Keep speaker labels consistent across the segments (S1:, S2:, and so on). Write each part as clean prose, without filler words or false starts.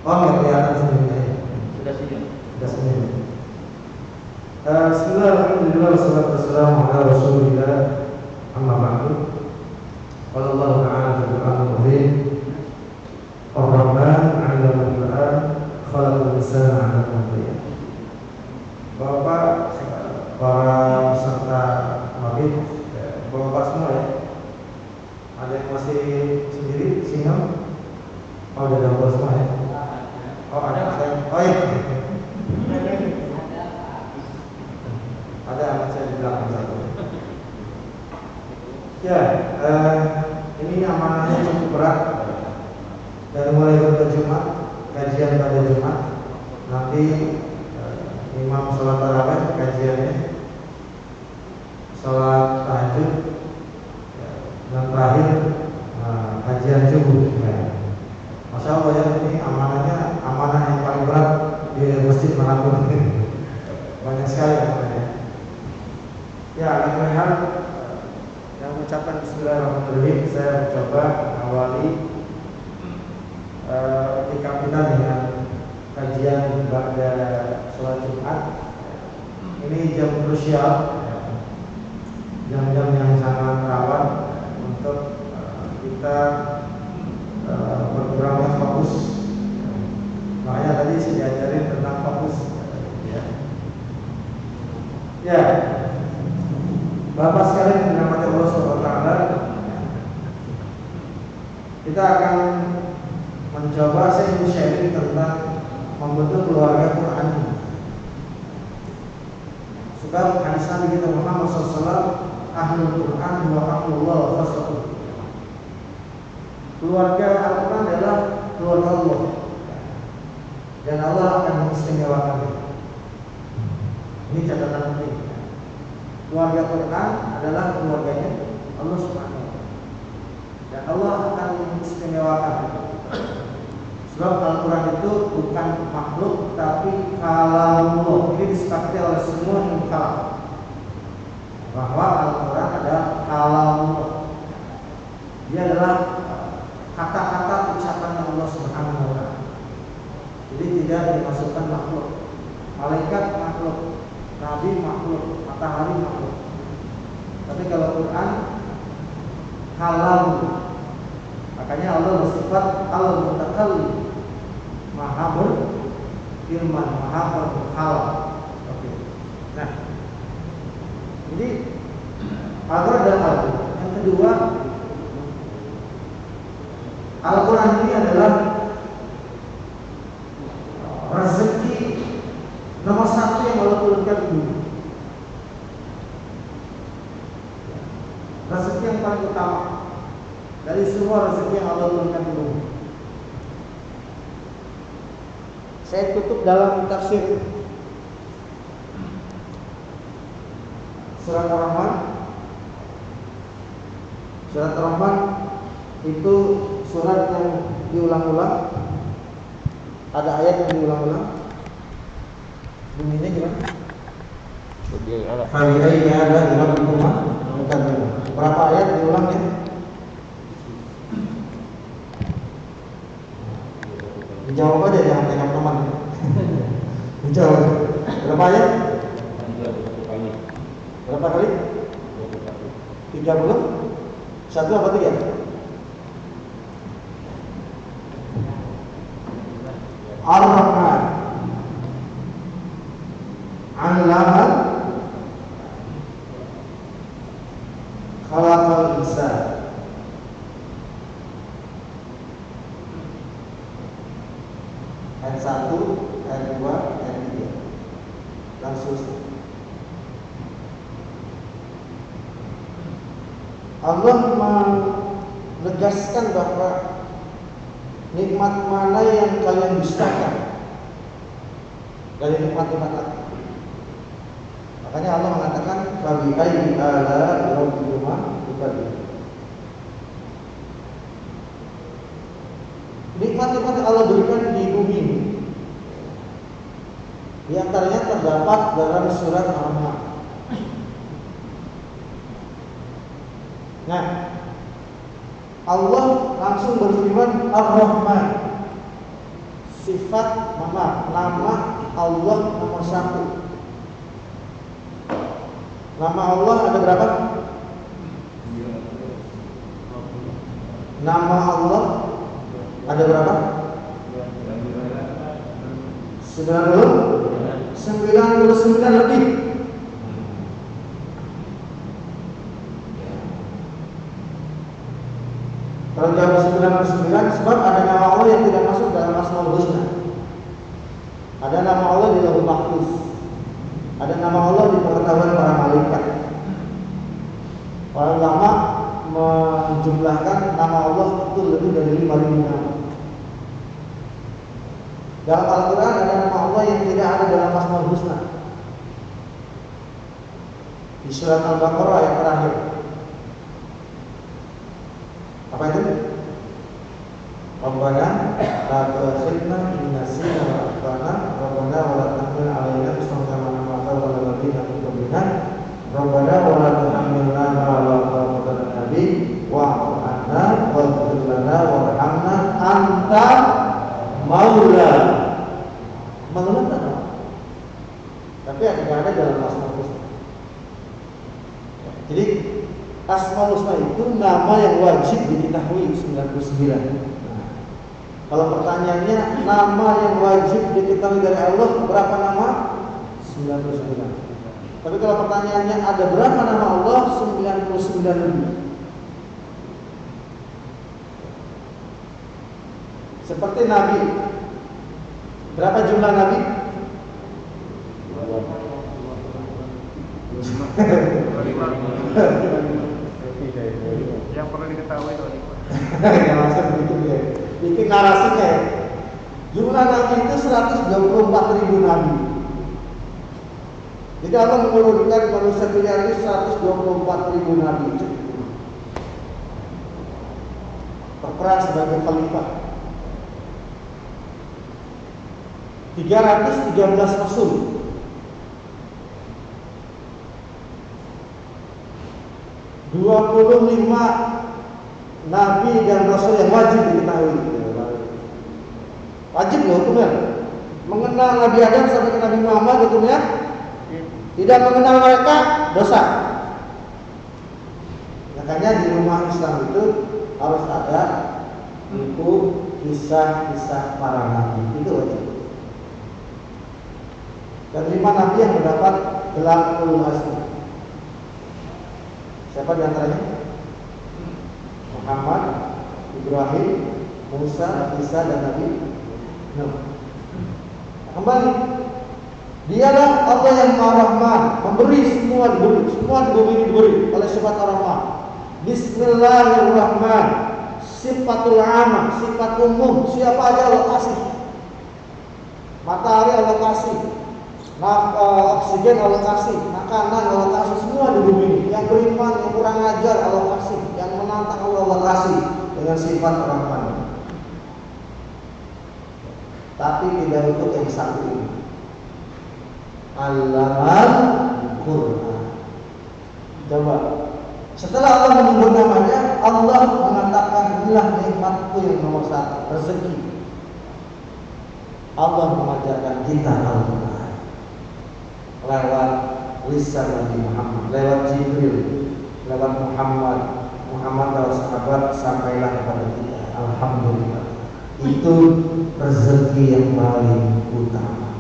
S1: Oh, nggak kelihatan senyumnya ya.
S2: Sudah senyum.
S1: Sudah senyum. Bismillah, alhamdulillah, wassalatu wassalamu ala rasulillah, amma ba'du. Qala Allah ta'ala fil Qur'anil Karim, Ar-Rahman 'allama al-Qur'an, khalaqal insana 'allamahu al-bayan. Bapak, para peserta mabit, bapak semua ya. Ada yang masih sendiri, single? Oh, udah ada semua ya. Oh, ada saya. Oh iya. Ada anak saya di belakang satu. Ya, ini amanahnya cukup berat. Dari mulai Jumat, kajian pada Jumat, nanti imam sholat tarawih kajiannya, sholat tahajud, dan terakhir kajian subuh. Ya. Masya Allah ya, ini amanah yang paling berat di masjid manapun. Banyak sekali amanahnya. Ya, alhamdulillah. Yang mengucapkan Bismillahirrahmanirrahim, saya mencoba awali ketika kita dengan kajian pada sholat Jumat. Ini jam krusial, jam-jam yang sangat rawan untuk kita bergerak fokus. Makanya tadi saya diajarin tentang fokus. Ya, Bapak sekalian yang dirahmati Allah Subhanahu wa taala, kita akan mencoba saya ingin sharing tentang membentuk keluarga Quran. Sebab hadis Nabi kita Muhammad SAW, ahlul Quran wa ahlullah wa fasatuh. Keluarga Al-Quran adalah keluarga Allah, dan Allah akan mengistimewakan. Ini catatan penting. Keluarga Quran adalah keluarganya Allah Subhanahu wa taala, dan Allah akan mengistimewakan. Sebab Al-Quran itu bukan makhluk, tapi kalamullah. Ini disepakati oleh semua ilmu kalam bahwa Al-Quran adalah kalamullah. Dia adalah kata-kata ucapan Allah Subhanahu wa taala. Jadi tidak dimasukkan makhluk. Malaikat makhluk, nabi makhluk, matahari makhluk. Tapi kalau Quran kalam. Makanya Allah bersifat al-mutakallim, maha berfirman, maha berkalam. Oke. Nah, jadi Al-Quran adalah Al-Quran. Yang kedua, Al-Quran ini adalah rezeki nomor satu yang Allah turunkan di bumi. Rezeki yang paling utama dari semua rezeki yang Allah turunkan di bumi. Saya tutup dalam tafsir Surat Ar-Rahman. Surat Ar-Rahman itu surat yang diulang-ulang. Ada ayat yang diulang-ulang. Bunyinya gimana? Fa'idainya ada di rumah. Berapa ayat diulangnya? Dijawab aja, jangan tanya teman. Dijawab. Berapa ayat? Berapa kali? 30? Satu apa tiga? Ar-Rahman 'allama khalaqal insan. Ayat 1, ayat 2, ayat 3. Langsung Allah menegaskan bahwa nikmat mana yang kalian dustakan dari nikmat-nikmat Allah. Makanya Allah mengatakan fabi ayyi ala rabbikuma tukadzibun. Nikmat-nikmat yang Allah berikan di bumi ini, di antaranya terdapat dalam surat Ar-Rahman. Nah, Allah langsung berfirman Ar-Rahman, sifat nama Allah nomor 1. Nama Allah ada berapa? Nama Allah ada berapa? 99 lebih. Kalau jawab 99, sebab ada nama Allah yang tidak masuk dalam Asmaul Husna. Ada nama Allah di Lauhul Mahfuz. Ada nama Allah di pengetahuan para malaikat. Para ulama menjumlahkan nama Allah itu lebih dari 5.000 nama. Dalam Al-Quran ada nama Allah yang tidak ada dalam Asmaul Husna. Di surat Al-Baqarah yang terakhir. Apa itu? Rabbana la tu'akhidna in nasina wa akhtana Rabbana wa la tahmil 'alaina isran kama hamaltahu 'alal ladzina min qablina Rabbana wa la tuhammilna ma la taqata lana bihi wa'fu 'anna waghfir lana warhamna anta maula. Maula kan? Tapi tidak ada dalam Asmaul Husna. Jadi Asmaul Husna itu nama yang wajib diketahui 99. Kalau pertanyaannya nama yang wajib diketahui dari Allah berapa nama? 99. Tapi kalau pertanyaannya ada berapa nama Allah? 99 lebih. Seperti Nabi. Berapa jumlah Nabi?
S2: Yang perlu diketahui itu
S1: Yang langsung begitu ya. Bikin narasinya ya. Jumlah Nabi itu 124.000 Nabi. Jadi Allah menurunkan manusia pilihan ini 124.000 Nabi. Berperan sebagai khalifah. 313 Rasul. 25 Nabi dan Rasul yang wajib diketahui. Wajib loh hukumnya. Mengenal Nabi Adam sampai ke Nabi Muhammad hukumnya. Tidak mengenal mereka dosa. Makanya di rumah Islam itu harus ada buku kisah-kisah para nabi. Itu wajib. Dan 5 nabi yang mendapat gelar ulul azmi. Siapa di antaranya? Muhammad, Ibrahim, Musa, Isa, dan Nabi Nuh. Kembali, dialah Allah yang Maha Rahman, memberi semua diberi, semua diberi oleh sifat Ar-Rahman. Bismillahirrahmanirrahim. Sifatul amah, sifat umum, siapa aja Allah kasih. Matahari Allah kasih, oksigen Allah kasih, makanan Allah kasih, semua di bumi ini. Yang beriman, yang kurang ajar Allah kasih, yang menantang Allah kasih dengan sifat Rahman. Tapi tidak untuk yang satu ini. Allamal Quran. Coba. Setelah Allah menyebut namanya, Allah mengatakan inilah nikmatku yang nomor 1, rezeki. Allah mengajarkan kita Al-Quran lewat lisan Nabi Muhammad, lewat Jibril, lewat Muhammad dan sahabat sampailah kepada kita. Alhamdulillah. Itu rezeki yang paling utama.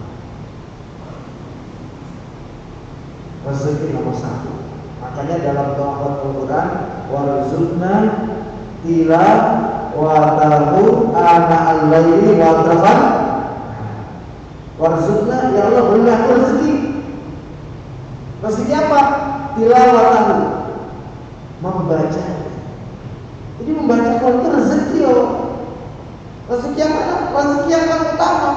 S1: Rezeki nomor 1. Makanya dalam doa Al-Quran, warzuqna tilawatahu ana al-laili wa atrafan. Warzuqna, ya Allah berilah rezeki. Rezeki apa? Tilawatahu, membaca. Jadi membaca Quran itu rezeki Allah. Rezeki yang mana? Rezeki yang paling utama.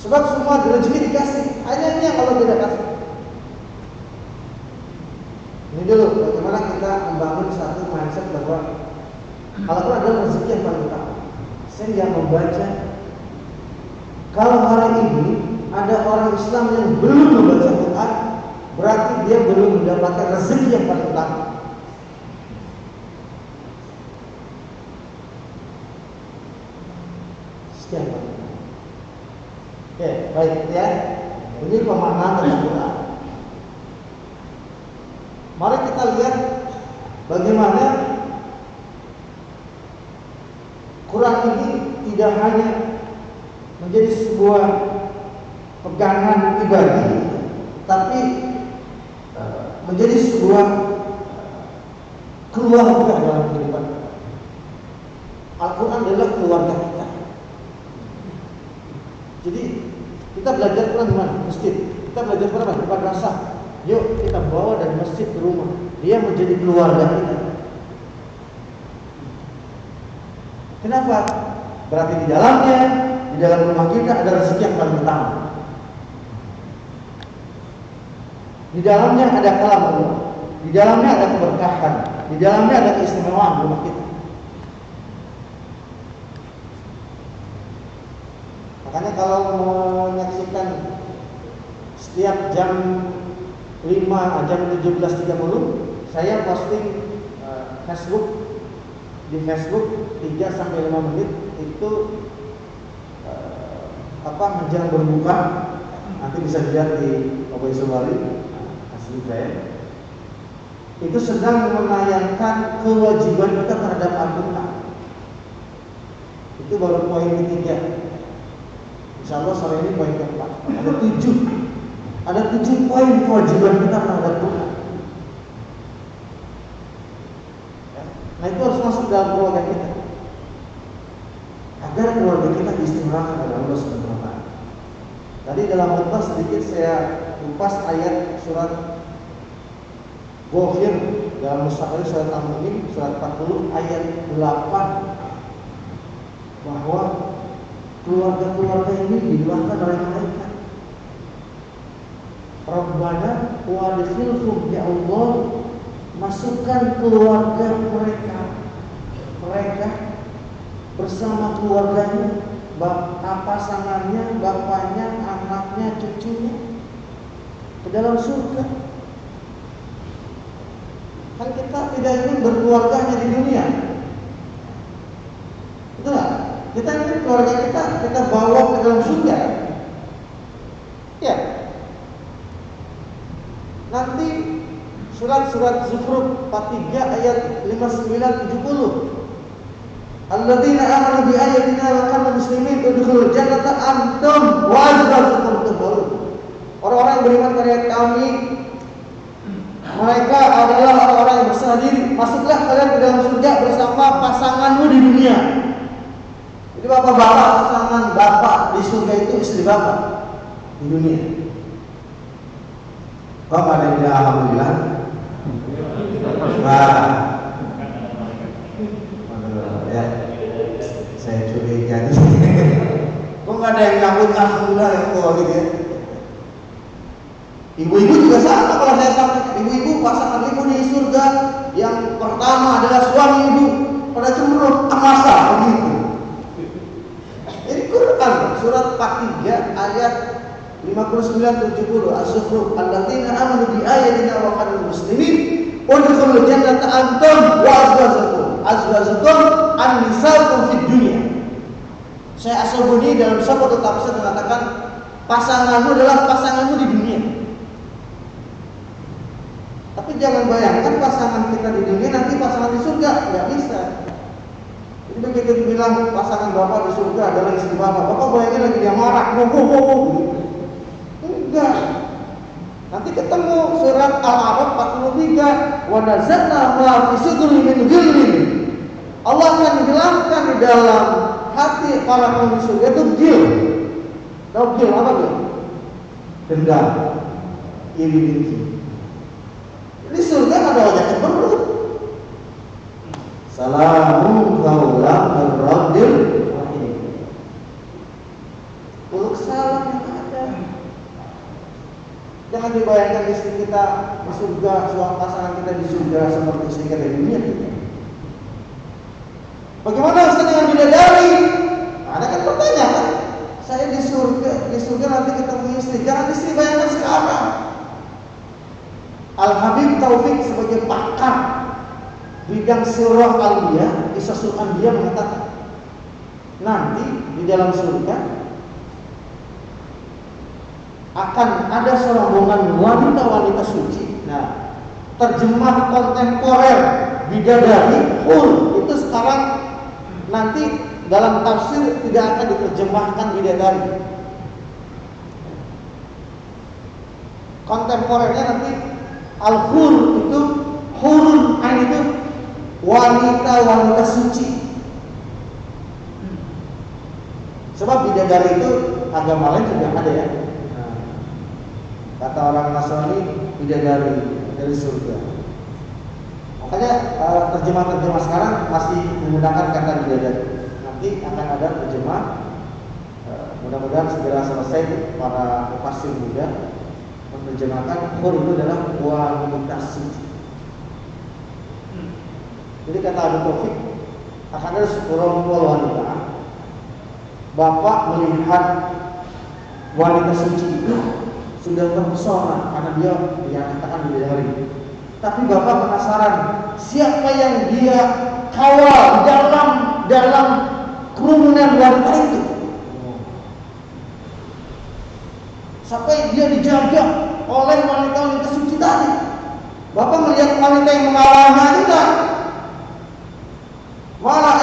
S1: Sebab semua rezeki dikasih, hanya ini yang Allah tidak kasih. Ini dulu bagaimana kita membangun satu mindset bahwa Al-Quran adalah rezeki yang paling utama. Saya yang membaca. Kalau hari ini ada orang Islam yang belum membaca Quran, berarti dia belum mendapatkan rezeki yang paling utama. rezeki yang paling utama. Oke, baik ya. Ini pemahaman tentang Quran. Mari kita lihat bagaimana Quran ini tidak hanya menjadi sebuah pegangan pribadi, tapi menjadi sebuah keluarga dalam kehidupan. Al-Quran adalah keluarga kita. Jadi kita belajar Quran di mana? Masjid. Kita belajar Quran di madrasah. Yuk kita bawa dari masjid ke rumah. Dia menjadi keluarga kita. Kenapa? Berarti di dalam rumah kita ada rezeki yang paling utama. Di dalamnya ada kalam Allah. Di dalamnya ada keberkahan. Di dalamnya ada keistimewaan rumah kita. Makanya kalau menyaksikan setiap jam 5, jam 17.30 saya posting Facebook, di Facebook 3-5 menit itu menjelang berbuka. Nanti bisa dilihat di Obai Sobali asli saya. Itu sedang menayangkan kewajiban kita terhadap Al-Quran. Itu baru poin ketiga. Insya Allah sore ini poin keempat. Ada 7 poin kewajiban kita terhadap Quran. Nah itu harus masuk dalam keluarga kita, agar keluarga kita diistimewakan oleh Allah Subhanahu wa Ta'ala. Tadi dalam khutbah sedikit saya kupas ayat surat Ghafir dalam Mushaf surat Al-Mu'min surat 40 ayat 8, bahwa keluarga-keluarga ini didoakan oleh malaikat. Rabbana wadkhilhum, ya Allah, masukkan keluarga mereka bersama keluarganya, pasangannya, bapaknya, anaknya, cucunya ke dalam surga. Kan kita tidak ingin berkeluarga hanya di dunia. Betul gak? Kita ingin keluarga kita bawa ke dalam surga. Ya. Nanti surat-surat Zukhruf 43 ayat 59-70. Alladzina amanu bi ayatina wa kanu muslimin udkhulul jannata antum wa azwajukum tuhbarun. Orang-orang yang beriman kepada kami, mereka adalah orang-orang yang berserah diri. Masuklah kalian ke dalam surga bersama pasanganmu di dunia. Jadi bapak-bapak, pasangan bapak di surga itu istri bapak di dunia. Bapak ada yang bilang alhamdulillah. Wah, ya, saya curiga nih. Kok nggak ada yang nyambut alhamdulillah ya kok gitu ya? Ibu-ibu juga sama kalau saya sampaikan. Ibu-ibu, pasangan ibu di surga yang pertama adalah suami ibu, pada cenderung amasa begitu. Jadi Quran surat 43 ayat 59-70 Az-Zukhruf, alladzina amanu bi ayatina wa kanu muslimin udkhulul jannata antum wa azwajukum an-nisa'ukum fid dunya. Saya Ashabuni dalam sabda tetap saya mengatakan pasanganmu adalah pasanganmu di dunia. Tapi jangan bayangkan pasangan kita di dunia nanti pasangan di surga, nggak bisa. Jadi begitu dibilang pasangan bapak di surga adalah istri bapak bayangin lagi dia marah, gitu. Enggak. Nanti ketemu surat Al-A'raf 43, wa nazzalna ma fi sudurihim min ghillin. Allah akan menghilangkan di dalam hati para penghuni surga itu ghil. Tahu ghil apa ghil? Dendam, iri dengki. Di surga ada wajah cemberut. Salamun qaulan min rabbil rahim. Peluk salam yang ada. Jangan dibayangkan istri kita di surga, suami pasangan kita di surga seperti istri kita di dunia. Bagaimana Ustaz dengan bidadari? Ada kan pertanyaan. Saya di surga nanti ketemu istri. Jangan istri bayangkan sekarang. Al-Habib Taufik sebagai pakar bidang sirah aliyah di Sasul Anbiya mengatakan, nanti di dalam surga akan ada serombongan wanita-wanita suci. Nah, terjemah kontemporer bidadari hur itu sekarang nanti dalam tafsir tidak akan diterjemahkan bidadari. Kontemporernya nanti al-hur itu, hurun ain itu wanita-wanita suci. Sebab bidadari itu agama lain juga ada ya. Kata orang Nasrani bidadari dari surga. Makanya terjemah-terjemah sekarang masih menggunakan kata bidadari. Nanti akan ada terjemah, mudah-mudahan segera selesai para fasih muda menerjemahkan hur itu adalah wanita suci. Jadi kata Abu Taufik akan ada serombongan wanita. Bapak melihat wanita suci itu sudah terpesona karena dia dinyatakan bidadari. Tapi Bapak penasaran siapa yang dia kawal dalam kerumunan wanita itu, sampai dia dijaga oleh wanita-wanita suci tadi. Bapak melihat wanita yang mengawalnya juga. Malah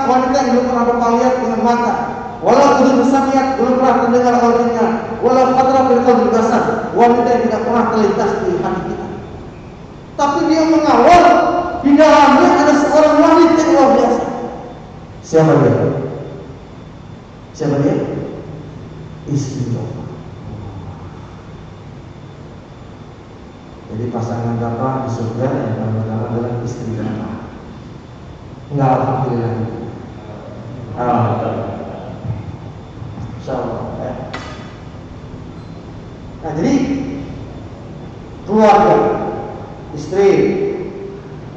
S1: wanita yang belum pernah Bapak lihat dengan mata. Walau belum bersamiat, belum pernah mendengar olehnya. Walau khatra bil qalbi basar, wanita yang tidak pernah terlintas di hati kita. Tapi dia mengawal, di dalamnya ada seorang wanita yang luar biasa. Siapa dia? Siapa dia? Istri Bapak. Jadi pasangan Bapak di surga yang pertama adalah istri Bapak. Enggak, alhamdulillah. Alhamdulillah. Insyaallah ya. Nah, jadi keluarga, istri,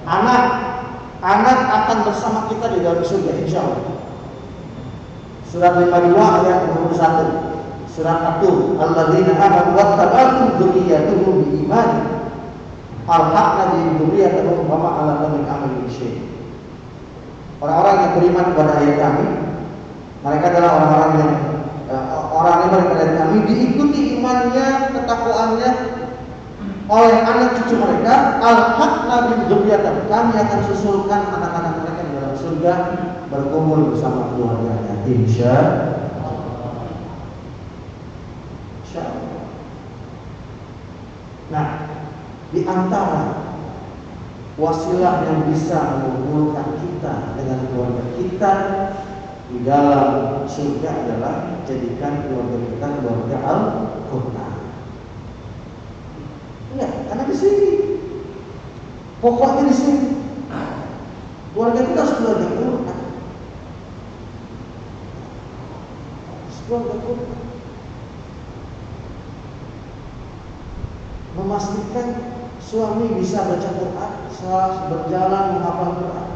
S1: anak akan bersama kita di dalam surga insyaallah. Surat 52 ayat 21. Surat At-Tur, alladzina amanu wattaba'tum dzurriyyatuhum biiman alhaqna bihim dzurriyyatahum wa ma 'alaqna min amalihim syai'. Orang-orang yang beriman kepada ayat kami, mereka adalah orang-orang yang kepada kami, diikuti imannya, ketakwaannya oleh anak cucu mereka. Al-haqna bihim dzurriyyatahum, kami akan susulkan anak-anak mereka di dalam surga berkumpul bersama keluarganya insyaallah. Nah, di antara wasilah yang bisa mengumpulkan kita dengan keluarga kita di dalam surga adalah jadikan keluarga kita keluarga Al-Qur'an. Enggak, karena di sini pokoknya di sini keluarga kita harus keluarga Al-Qur'an. Keluarga Al-Qur'an. Memastikan suami bisa baca Quran, berjalan menghafal Quran,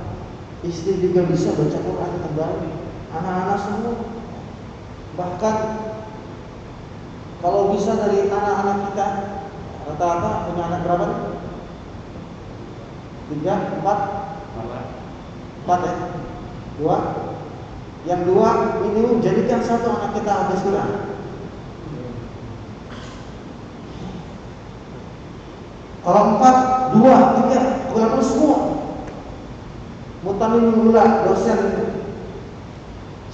S1: istri juga bisa baca Quran kembali, anak-anak semua. Bahkan kalau bisa dari anak-anak kita, rata-rata punya anak berapa nih? 3, 4 ya? 2. Yang 2 minimum jadikan 1 anak kita habis Quran. Kalau 4, 2, 3, Quran semua. Mutamin Mula, dosen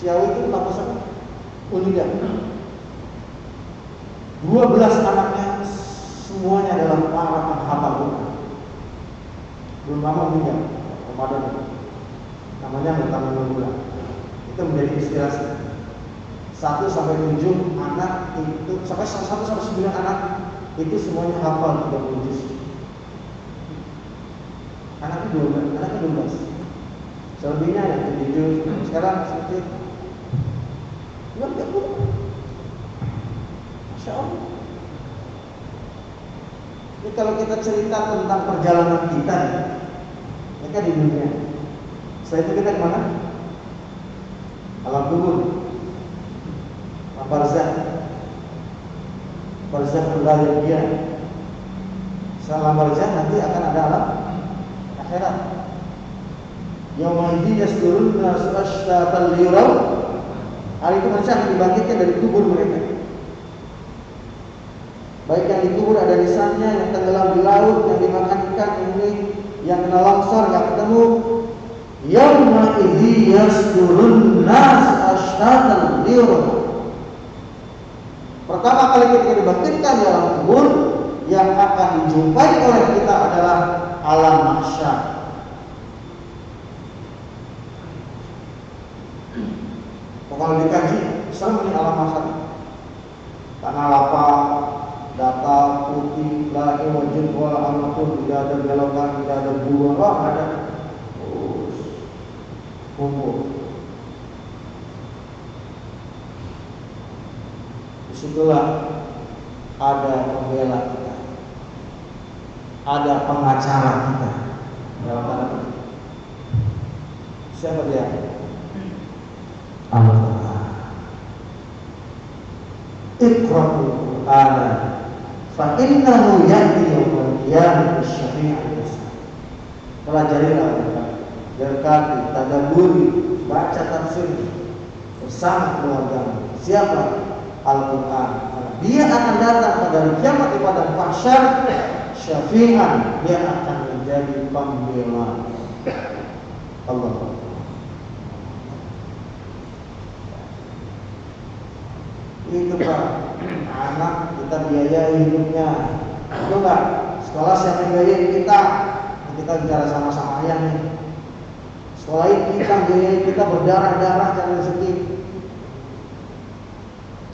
S1: Ciawi itu kampus Unida. 12 anaknya semuanya adalah para penghafal Quran. Belum lama meninggal, Ramadan. Namanya Mutamin Mula. Itu menjadi inspirasi. 1 sampai 7 anak itu, sampai 1 sampai 9 anak itu semuanya hafal 30 juz. Anaknya 12. Selebihnya yang 7 juz. Sekarang seperti nggak pun. Masya Allah. Ini kalau kita cerita tentang perjalanan kita, mereka di dunia. Setelah itu kita kemana? Alam kubur, barzakh, barzakh dia. Setelah barzakh nanti akan ada alam akhirat. Yauma idzin yasdurun nasu ashtatan liyuraw. Hari itu manusia akan dibangkitkan dari kubur mereka. Baik yang dikubur ada lisannya, yang tenggelam di laut, yang dimakan ikan, yang kena longsor nggak ketemu. Yauma idzin yasdurun nasu ashtatan liyuraw. Pertama kali ketika dibangkitkan di alam kubur, yang akan dijumpai oleh kita adalah alam mahsyar. Kalau dikaji, serem ini alam mahsyar. Tanah lapang, datar, putih, lagi wajib wala amatur, tidak ada belokan, tidak ada buah, wah ada. Kumpul. Disitulah ada pembela kita, ada pengacara kita. Dalam tanda petik. Siapa dia? Allah. Iqra'ul Qur'ana fa innahu ya'ti yaumil qiyamati syafi'an. Pelajarilah berkati, tadabburi, baca tafsir bersama keluarga. Siapa? Al-Quran. Dia akan datang pada hari kiamat di padang mahsyar syafi'an, dia akan menjadi pembela. Allah. Itu Pak, anak kita biayai hidupnya. Itu enggak? Sekolah siapa yang biayain kita? Kita bicara sama-sama ayah nih. Sekolah ini kita biayai, kita berdarah-darah cari rezeki.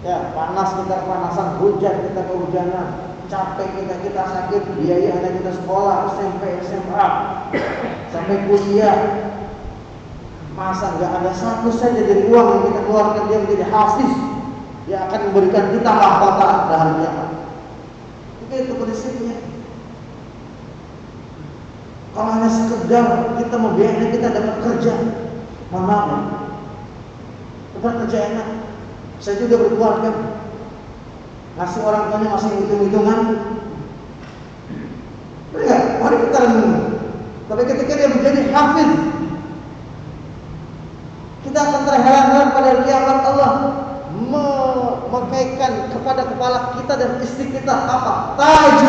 S1: Ya, panas kita kepanasan, hujan kita kehujanan, capek kita sakit, biaya anak kita sekolah, SMP, SMA, sampai kuliah. Masa nggak ada satu saja dari uang yang kita keluarkan dia menjadi hafiz, dia akan memberikan kita mahkota dari kiamat. Itu prinsipnya. Kalau hanya sekedar kita membiayai kita dapat kerja, mohon maaf, dapat kerja enak. Saya juga berkeluarga, ngasih orang tuanya masih hitung-hitungan. Enggak, mari kita renung. Tapi ketika dia menjadi hafiz, kita akan terheran-heran pada kiamat Allah memakaikan kepada kepala kita dan istri kita apa? Taj,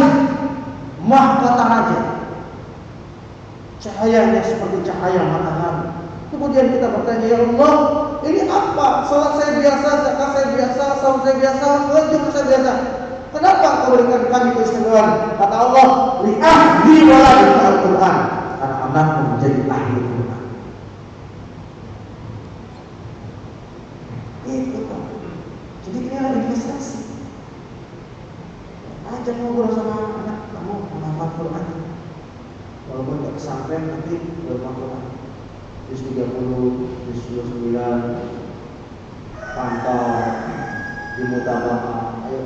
S1: mahkota raja. Cahayanya seperti cahaya matahari. Kemudian kita bertanya, ya Allah, ini apa? Salat saya biasa, zakat saya biasa, saum saya biasa, wajib saya biasa. Kenapa Engkau berikan kami keistimewaan? Kata Allah, li ahli waladika al-Quran. Karena anakmu menjadi ahli Quran. Itu Pak. Jadi ini adalah investasi. Ajak ngobrol sama anak kamu menghafal Quran. Walaupun tidak kesampaian nanti menghafal Quran. Juz 30, juz 29, pantau di mutaba'ah. Ayo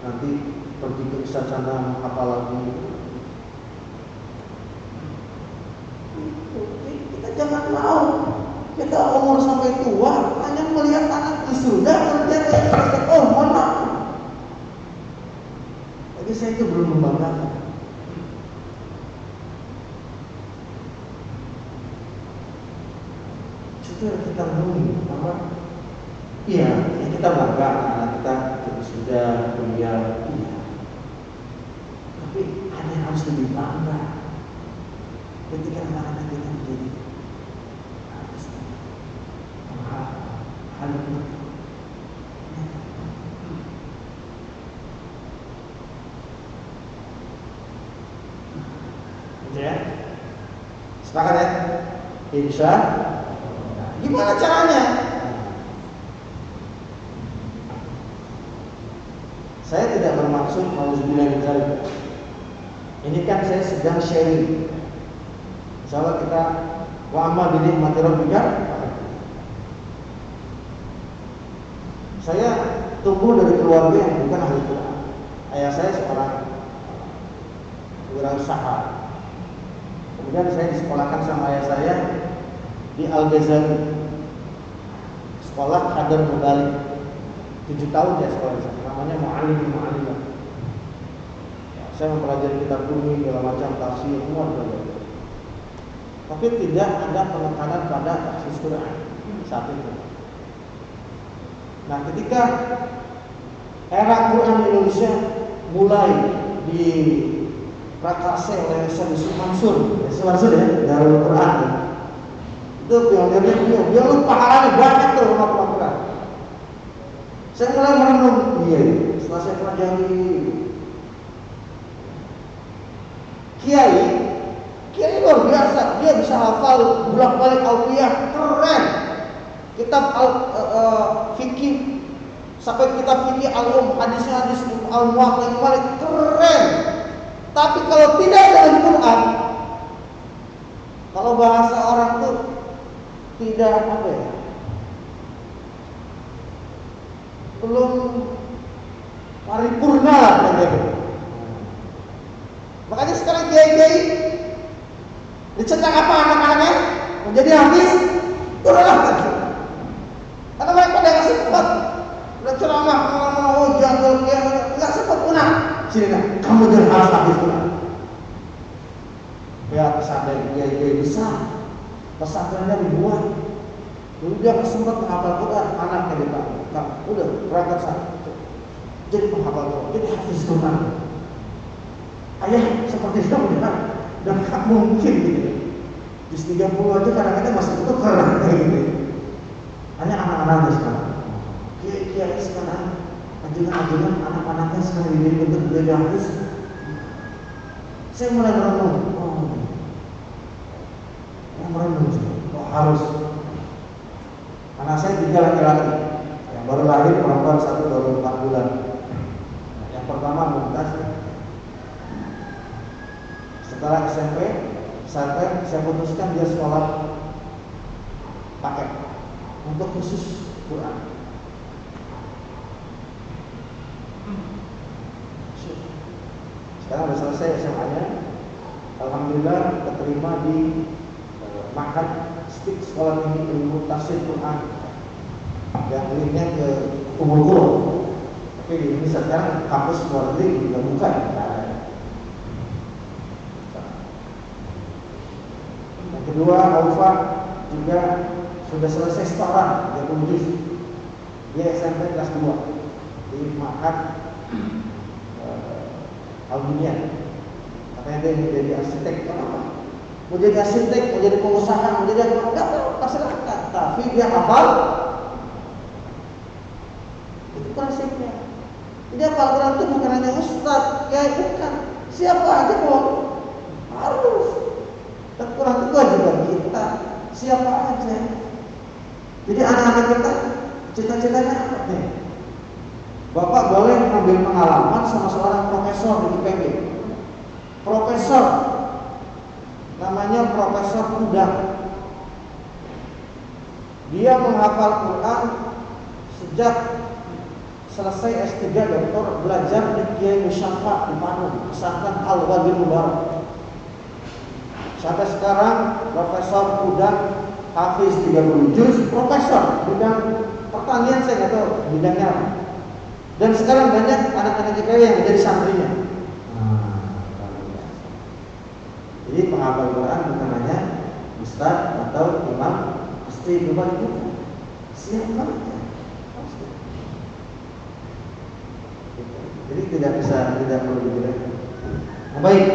S1: nanti pergi ke Ustaz sana menghafal lagi. Kita jangan mau kita umur sampai tua hanya melihat anak sudah kerja kayak oh mana. Tapi saya itu belum membanggakan. Itu kita renungi apa? Iya, ya kita bangga anak kita sudah kuliah, iya. Tapi ada yang harus lebih bangga ketika anak-anak kita menjadi hal itu. Ya, sepakat ya? Insya. Gimana caranya? Saya tidak bermaksud nauzubillah min dzalik. Ini kan saya sedang sharing. Insyaallah kita wa amma bi ni'mati rabbika. Saya tumbuh dari keluarga yang bukan ahli Quran. Ayah saya seorang wirausaha. Kemudian saya disekolahkan sama ayah saya di Al-Ghazali, sekolah Hadar Mubalik. 7 tahun saya sekolah di sana. Namanya Mu'allim. Ya, saya mempelajari kitab bumi, segala macam tafsir, semua belajar.
S2: tapi tidak ada penekanan pada tahfiz Quran saat itu. Nah, ketika era Quran di Indonesia mulai diprakarsai oleh Syekh Yusuf Mansur ya, Darul Quran. Itu pionirnya dia lu pahalanya banyak tuh rumah Quran. Saya mulai merenung, iya, setelah saya pelajari Kiai luar biasa, dia bisa hafal bolak-balik Alfiyah, keren. Kitab fikih sampai kitab fikih al-um, hadis al-muwatta Malik, keren. Tapi kalau tidak ada Al-Quran, kalau bahasa orang tuh tidak apa ya, belum paripurna lah gitu. Makanya sekarang kiai-kiai dicetak apa anak-anaknya menjadi hafiz Quran. Karena mereka udah nggak sempat, udah ceramah mau jago nggak sempat punah. Sini nak, kamu jangan harus hafiz Quran. Ya pesantren kiai-kiai besar, pesantrennya ribuan. Dulu dia nggak sempat menghafal Quran, anaknya dia tak, udah berangkat sana, jadi penghafal Quran, jadi hafiz Quran. Ayah seperti itu dan gak mungkin gitu. Di 30 aja kadang-kadang masih ketukar kayak gitu. Hanya anak-anaknya sekarang. Kiai sekarang ajudan anak-anaknya sekarang ini bentuk beda hafiz. Saya mulai merenung. Harus. Anak saya 3 laki-laki, yang baru lahir perempuan 1 baru 4 bulan. Yang pertama Mumtaz. Setelah SMP, saya putuskan dia sekolah paket untuk khusus Quran. Sekarang sudah selesai SMA-nya. Alhamdulillah keterima di Ma'had STIQ Sekolah Tinggi Ilmu Tafsir Quran yang linknya ke Kumpul. Tapi di Indonesia sekarang kampus luar negeri juga buka. Yang kedua, Aufa juga sudah selesai setoran, dia lulus. Dia SMP kelas 2 di Ma'had Al-Dunia. Katanya dia mau jadi arsitek, kenapa? Mau jadi arsitek, mau jadi pengusaha, mau jadi apa? Enggak tahu, masyarakat. Tapi dia hafal. Itu prinsipnya. Jadi hafal Quran itu bukan hanya ustaz, kiai, bukan. Siapa aja mau harus. Dan Quran itu kewajiban kita. Siapa aja. Jadi anak-anak kita cita-citanya apa nih? Bapak boleh mengambil pengalaman sama seorang profesor di IPB. Profesor, namanya Profesor Udang. Dia menghafal Quran sejak selesai S3 doktor, belajar di Kiai Musyafa di Bandung, pesantren Al-Wabil Mubarak. Sampai sekarang Profesor Udang hafiz 30 juz, profesor bidang pertanian, saya nggak tahu bidangnya apa. Dan sekarang banyak anak-anak IPW yang menjadi santrinya. Jadi penghafal Quran bukan hanya ustaz atau imam, pasti juga siapa aja. Jadi tidak perlu dijelaskan. Nah, baik,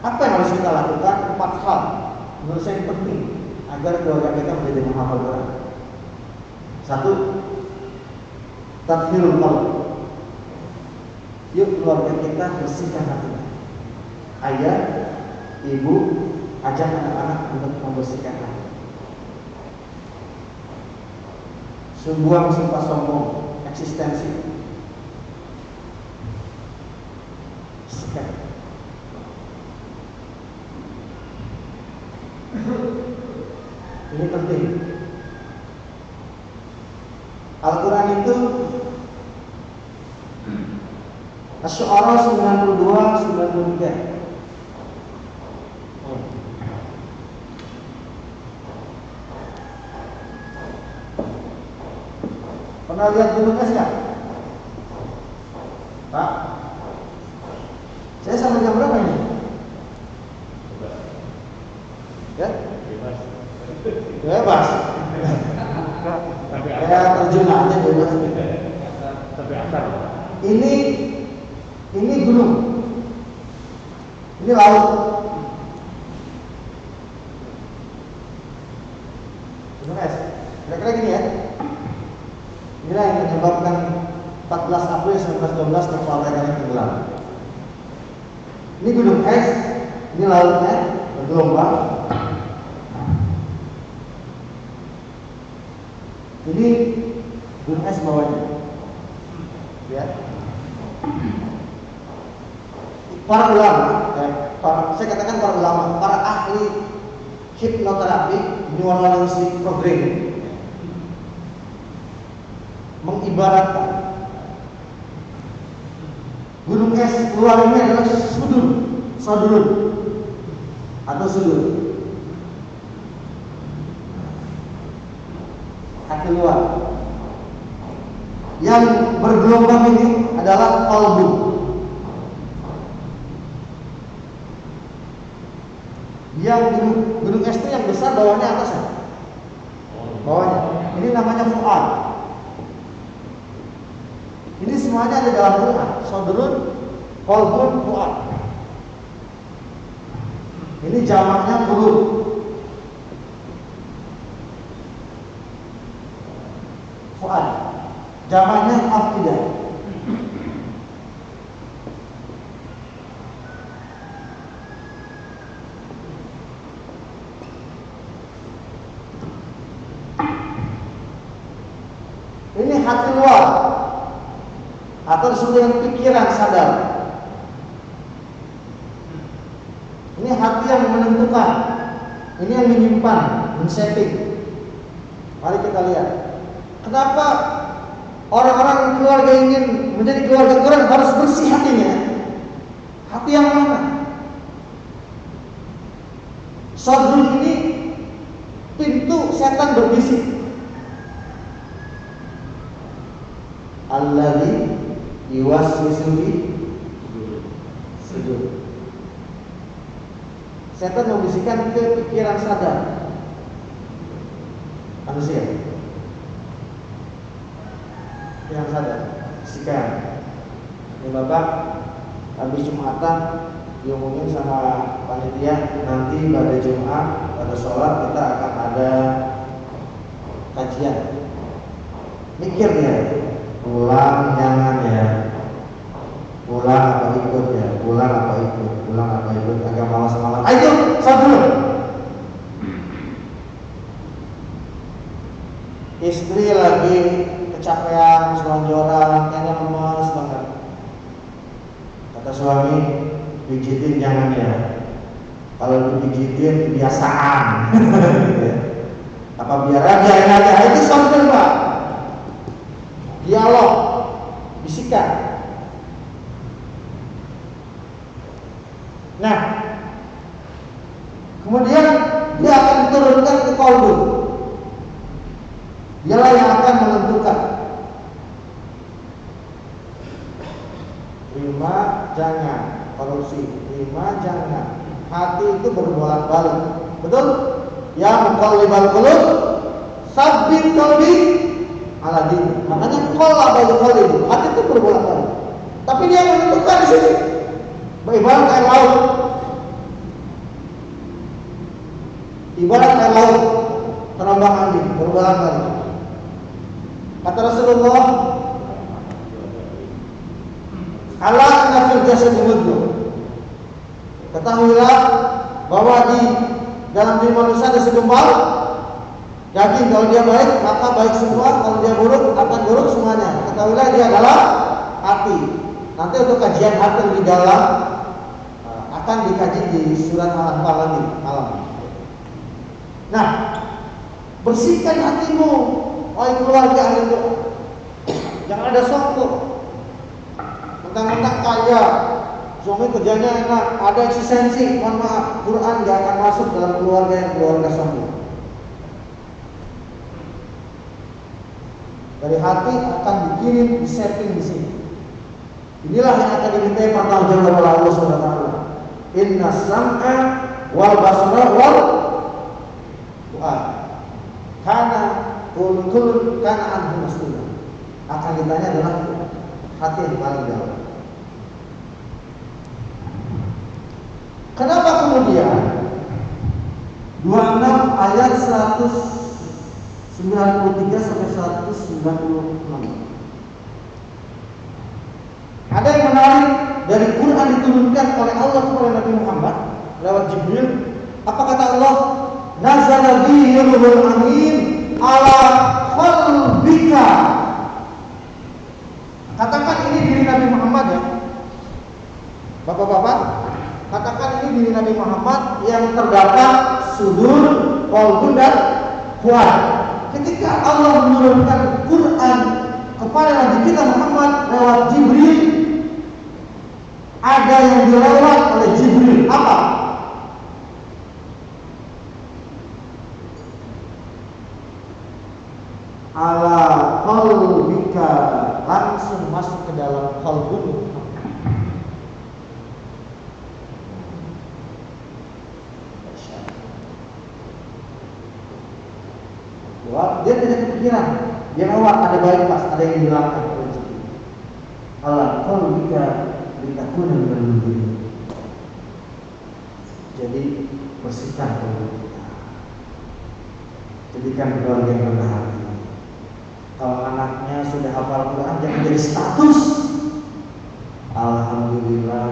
S2: apa yang harus kita lakukan? 4 hal menurut saya yang penting agar keluarga kita menjadi menghafal Quran. 1, Tathhirul qalb. Yuk keluarga kita bersihkan hatinya. Ayah, ibu, ajak anak-anak untuk membersihkan hati. Buang sifat sombong, eksistensi. Bersihkan. Ini penting. Al-Quran itu Asy-Syu'ara 92, 93. Pernah lihat gunungnya sih? Pak, saya sampai jam berapa ini? Ya terjun aja bebas.
S3: Tapi akar.
S2: Ini gunung. Ini laut. Gunung es. Kira-kira gini ya. Inilah yang menyebabkan 14 April 1912 kemerdekaan tenggelam. Ini gunung es, ini lautnya bergelombang. Ini gunung es bawahnya. Ya. Para ulama, saya katakan para ulama, para ahli hipnoterapi, neurolinguistic programming, mengibaratkan gunung es keluar ini adalah sodul atau sudut. Hati luar. Yang bergelombang ini adalah kolbu. Yang gunung es itu yang besar, bawahnya atasnya. Bawahnya. Ini namanya fuad. Ini semuanya ada dalam Quran. Sodrun, kolbun, fuad. Ini jamaknya qulub. Fuad. Jamaknya afidah. Ini hati luar atau disebut dengan pikiran sadar. Ini hati yang menentukan, ini yang menyimpan, men-setting. Mari kita lihat. Kenapa orang-orang keluarga ingin menjadi keluarga Quran harus bersih hatinya? Hati yang mana? Sadrul ini pintu setan berbisik. Alladzi yuwaswisu fi sudur. Setan membisikkan ke pikiran sadar manusia. Pikiran sadar, bisikan. Ini Bapak habis Jumatan diomongin sama panitia, nanti pada Jumat pada sholat kita akan ada kajian. Mikir dia. Pulang jangan ya. Pulang apa ikut ya? Pulang apa ikut? Pulang apa ikut? Agak malas-malas. Ayo, satu. Istri lagi kecapean, selonjoran, kayaknya lemas banget. Kata suami, pijitin jangan ya. Kalau dipijitin kebiasaan. Apa biarin aja? Itu sampai Pak. Dialog, bisikan. Nah, kemudian dia akan diturunkan ke kolbu. Dialah yang akan menentukan. Terima jangan korupsi, terima jangan. Hati itu berbolak-balik. Betul? Ya muqallibal qulub, sabbit qalbi ala din. Makanya qallabal qalbi, hati itu berbolak-balik. Tapi dia menentukan di sini. Ibarat air laut. Ibarat air laut terombang ambing, berbolak-balik. Kata Rasulullah, "Ala inna fil jasadi mudghah." Ketahuilah bahwa di dalam diri manusia ada segumpal daging. Kalau dia baik maka baik semua, kalau dia buruk akan buruk semuanya. Ketahuilah dia adalah hati. Nanti untuk kajian hati lebih dalam akan dikaji di surat Al-Anfal lagi malam. Nah, bersihkan hatimu, wahai keluarga ahli Quran. Jangan ada sombong. Mentang-mentang kaya, suami kerjanya enak, ada eksistensi. Mohon maaf, Quran gak akan masuk dalam keluarga yang keluarga sombong. Dari hati akan dikirim, disetting di sini. Inilah yang akan dimintai pertanggungjawaban oleh Allah SWT. Inna sam'a wal basara wal fu'ad kana kulun kana anhu mas'ula. Akan ditanya adalah hati yang paling dalam. Kenapa kemudian 26 ayat 193 sampai 196? Ada yang menarik dari Quran diturunkan oleh Allah kepada Nabi Muhammad lewat Jibril. Apa kata Allah? Nazala bihi ruhul amin ala qalbika. Katakan ini diri Nabi Muhammad ya. Bapak-bapak, katakan ini diri Nabi Muhammad yang terdapat sudur, qalbun dan fuad. Ketika Allah menurunkan Quran kepada Nabi kita Muhammad lewat Jibril, ada yang dilewat oleh Jibril. Apa? Ala qalbika, langsung masuk ke dalam qalbun. Dia tidak kepikiran, dia lewat, ada bypass, ada yang dihilangkan. Ala qalbika litakuna minal munzirin. Jadi bersihkan qalbu kita, jadikan keluarga yang rendah hati. Kalau anaknya sudah hafal Quran, jangan jadi status. Alhamdulillah,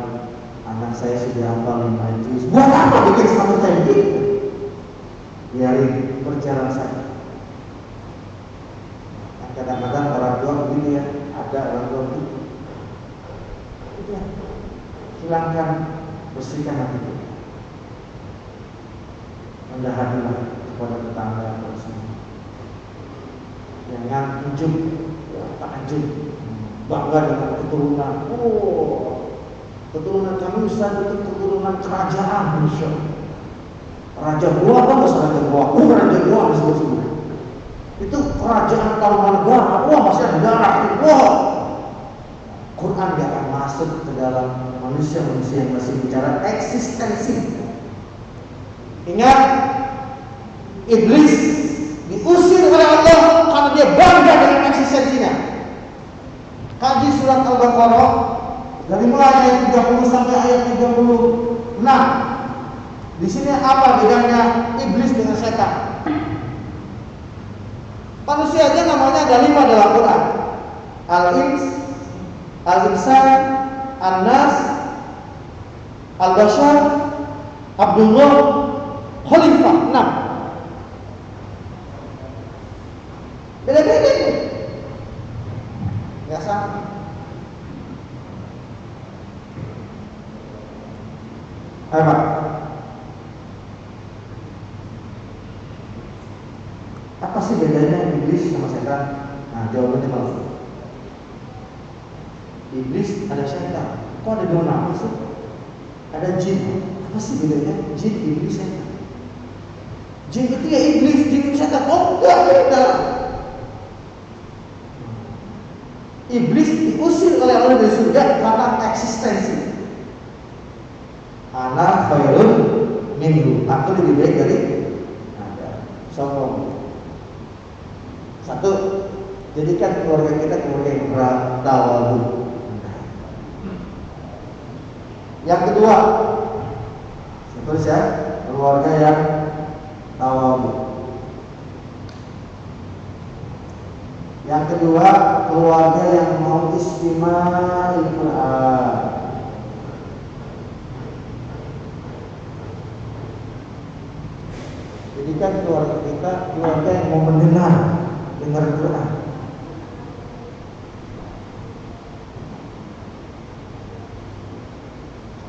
S2: anak saya sudah hafal 5 juz. Buat apa bikin status kayak gitu? Biarin berjalan saja. Kadang-kadang orang tua begini ya, ada orang tua begitu. Ya, hilangkan, bersihkan hati kita. Rendah hatilah kepada tetangga atau semua. Jangan ujub, takjub, bangga dengan keturunan. Oh, keturunan kami Ustaz itu keturunan kerajaan, Masya Allah. Raja gua apa masalah raja gua? Raja gua disebut-sebut. Itu kerajaan Tarumanegara. Wah, masih ada darah. Wah, Quran gak akan masuk ke dalam manusia-manusia yang masih bicara eksistensi. Ingat, iblis diusir oleh Allah karena dia bangga dengan eksistensinya. Kaji surat Al-Baqarah dari mulai ayat 30 sampai ayat 36. Di sini apa bedanya iblis dengan setan? Manusia aja namanya ada 5 dalam Quran. Al-Ins, Al-Insan, An-Nas, Al-Bashar, Abdullah, Khalifah. 6. Beda-beda itu. Nggak sama. Ayo Pak. Apa sih bedanya iblis sama setan? Nah, jawabannya langsung. Iblis ada setan. Kok ada 2 nama sih? Ada jin. Apa sih bedanya jin, iblis, setan? Jin itu ya iblis, jin itu setan. Oh, enggak beda. Iblis diusir oleh Allah dari surga karena eksistensi. Ana khairun minhu. Aku lebih baik dari Anda. Sombong. 1, jadikan keluarga kita keluarga yang bertawadhu. Yang kedua, terus ya, keluarga yang tawadhu. Yang kedua, keluarga yang mau istima'il Quran. Jadikan keluarga kita keluarga yang mau mendengar Quran.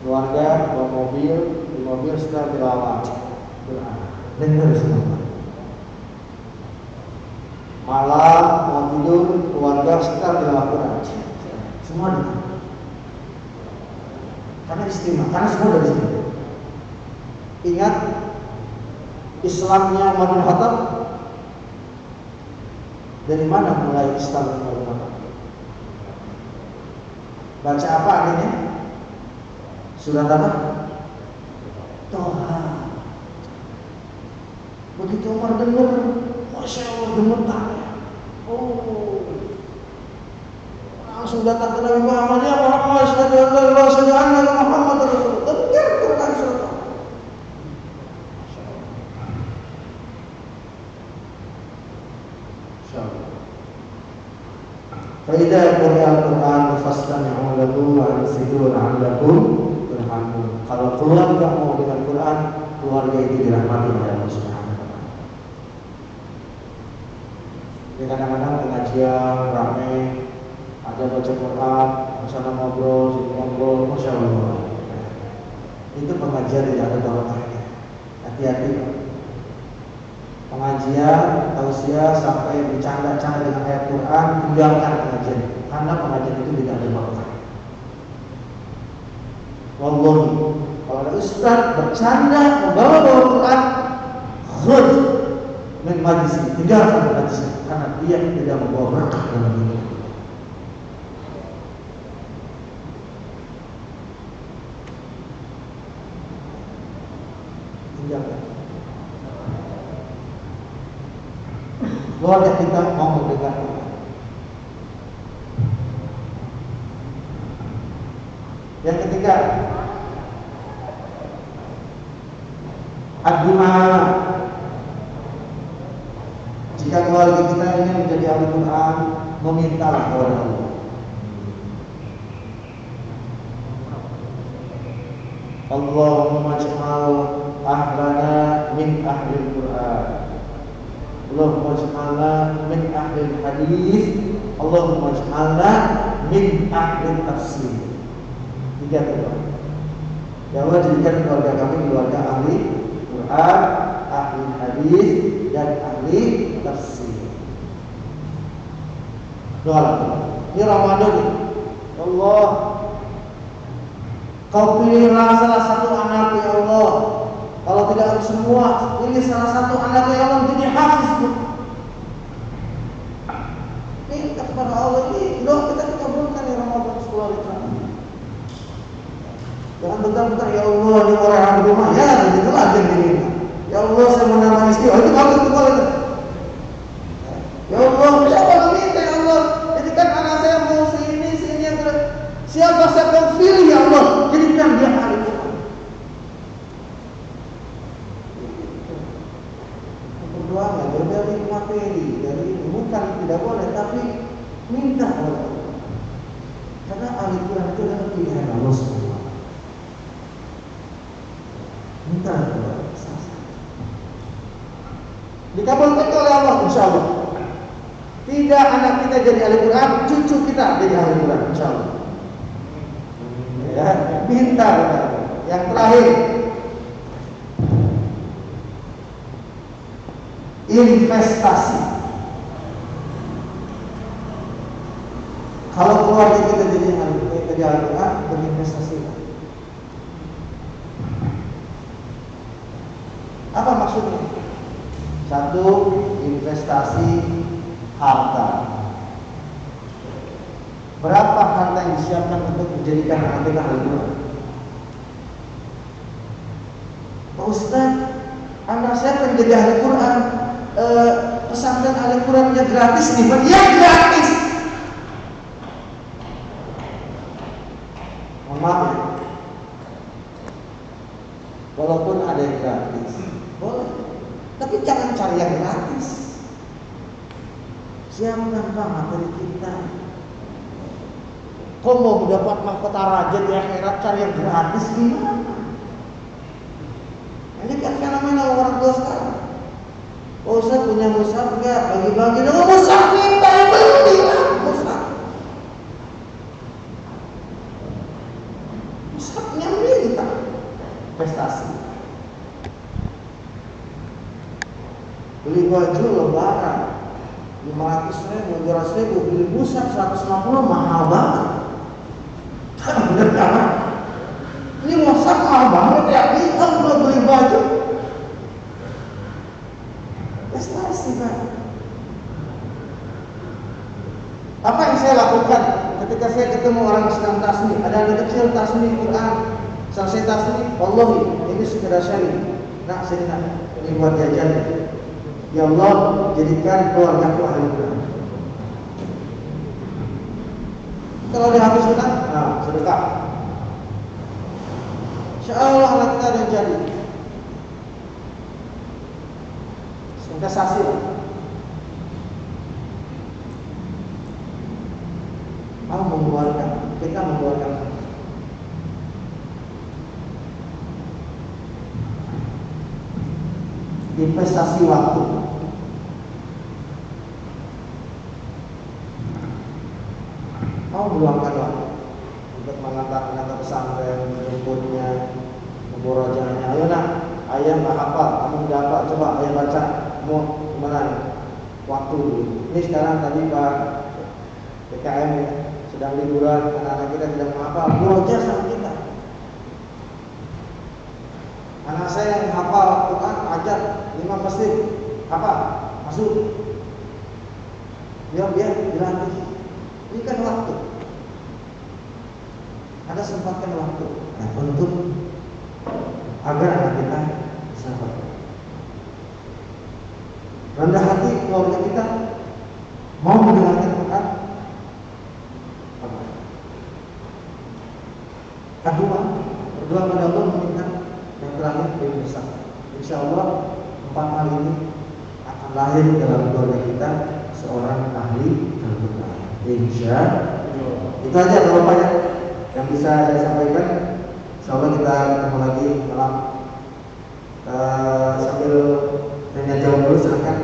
S2: Keluarga bawa mobil, di mobil sudah tilawah Quran. Dengar semua. Malam mau tidur, keluarga sekitar tilawah Quran. Semua dengar. Karena istimewa, karena semua dari sini. Ingat Islamnya Umar bin Khattab. Dari mana mulai Islam Umar bin Khattab? Baca apa artinya? Surat apa? Toha. Begitu Umar dengar, Masya Allah, gemetar. Oh, langsung datang ke Nabi Muhammad, ya Muhammad, asyhadu an la ilaha illallah, Muhammad Rasulullah. Dengar Quran surat Al-Baqarah. فإذا قرأ القرآن فاستمعوا له وأنصتوا لعلكم ترحمون. Kalau keluarga mau dengan Quran, keluarga itu dirahmati oleh Allah Subhanahu wa taala. Jadi kadang-kadang pengajian ramai, ada baca Quran, sana ngobrol, sini ngobrol, Masya Allah. Itu pengajian tidak ada barokahnya. Hati-hati. Pengajian, tausiah sampai bercanda-canda dengan ayat Quran, tinggalkan pengajian, karena pengajian itu tidak ada barokah. Wallahi, kalau ada ustaz bercanda membawa Quran, khud min majlis, tinggalkan majlis, karena dia tidak membawa berkah dalam hidup. Tinggalkan. Keluarga kita mau mendengar Quran. Yang ketiga, ad-du'a. Jika keluarga kita ingin menjadi ahli Quran, memintalah kepada Allah. Allahumma ij'al ahlana min ahli Quran. Allahumma ij'alna min ahli hadis. Allahumma ij'alna min ahli tafsir. Tiga doa. Ya Allah, jadikan keluarga kami keluarga ahli Quran, ahli hadis, dan ahli tafsir. Doa. Ini Ramadan nih. Allah, Kau pilihlah salah satu anak ya Allah. Kalau tidak harus semua, pilih salah satu anak ya Allah menjadi hafiz. Ini kepada Allah, ini doa kita dikabulkan di Ramadan 10 hari terakhir. Jangan bentar-bentar ya Allah, ini orang yang rumah ya, itu lagi yang diminta. Ya Allah, saya mau nama istri. Oh, itu bagus itu boleh. Ya Allah, siapa yang minta ya Allah? Jadikan anak saya mau sini yang terus. Siapa saya kau pilih ya Allah? Jadikan dia ahli Quran. Berdoa nggak dari materi, dari bukan tidak boleh, tapi minta kepada Allah. Karena ahli Quran itu adalah pilihan Allah SWT. Minta kepada Allah. Dikabulkan oleh Allah, insya Allah. Tidak anak kita jadi ahli Quran, cucu kita jadi ahli Quran, insya Allah. Ya, minta. Yang terakhir, investasi. Kalau keluarga kita jadi ahli Quran, berinvestasi. Apa maksudnya? Satu, investasi harta. Berapa harta yang disiapkan untuk menjadikan anak kita ahli Quran? Pak Ustaz, anak saya pengen jadi ahli Quran, pesantren ahli Qurannya gratis nih Pak? Ya gratis. Mohon maaf ya, walaupun ada yang gratis, boleh. Tapi jangan cari yang gratis. Siapkan Pak materi kita. Kau mau mendapat mahkota raja di akhirat, cari yang gratis gimana? Ini kan fenomena orang tua sekarang. Oh, saya punya mushaf enggak? Bagi-bagi dong mushaf kita yang beli lah mushaf. Mushafnya minta. Prestasi. Beli baju lebaran 500.000, 200.000, beli mushaf 150, mahal banget. Bener kan? Ini mushaf mahal banget ya, kita udah beli baju. Prestasi kan? Apa yang saya lakukan ketika saya ketemu orang yang sedang tasmi? Ada anak kecil tasmi Quran, selesai tasmi, wallahi ini sekedar sharing. Nak sini nak, ini buat jajan. Ya Allah, jadikan keluargaku ahli Quran. Kalau dia habis sunat, nah sedekah. Insya Allah anak kita ada yang jadi. Investasi lah. Mau mengeluarkan, kita mengeluarkan investasi waktu. Mau meluangkan waktu untuk mengantar anak ke pesantren, menjemputnya, memborojanya. Ayo nak, ayah nggak hafal, kamu udah apa? Coba ayah baca. Mau gimana? Waktu dulu. Ini sekarang tadi Pak PKM ya, sedang liburan, anak-anak kita tidak menghafal, belajar sama kita. Anak saya yang hafal Quran, ajar 5 masjid, apa? Masuk. Dia dilatih. Ini kan waktu. Ada sempatkan waktu untuk agar anak kita bisa hafal. Rendah hati keluarga kita mau mendengarkan Quran. Kedua, berdoa pada Allah meminta yang terakhir berbisa. Insya Allah 4 hal ini akan lahir dalam keluarga kita seorang ahli Al-Quran. Insya Allah. Itu aja Bapak ya yang bisa saya sampaikan. Insya Allah kita ketemu lagi malam. Sambil tanya jawab dulu silakan.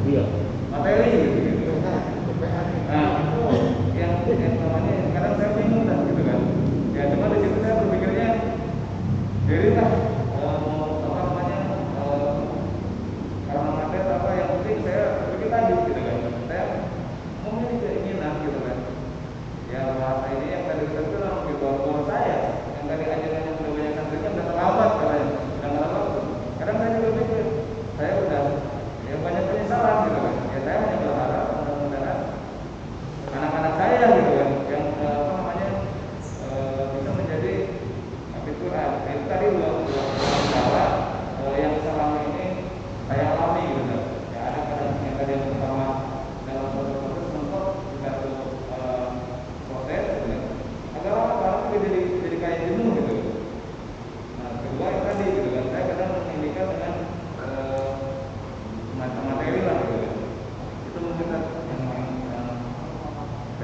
S3: Iya.
S2: Materi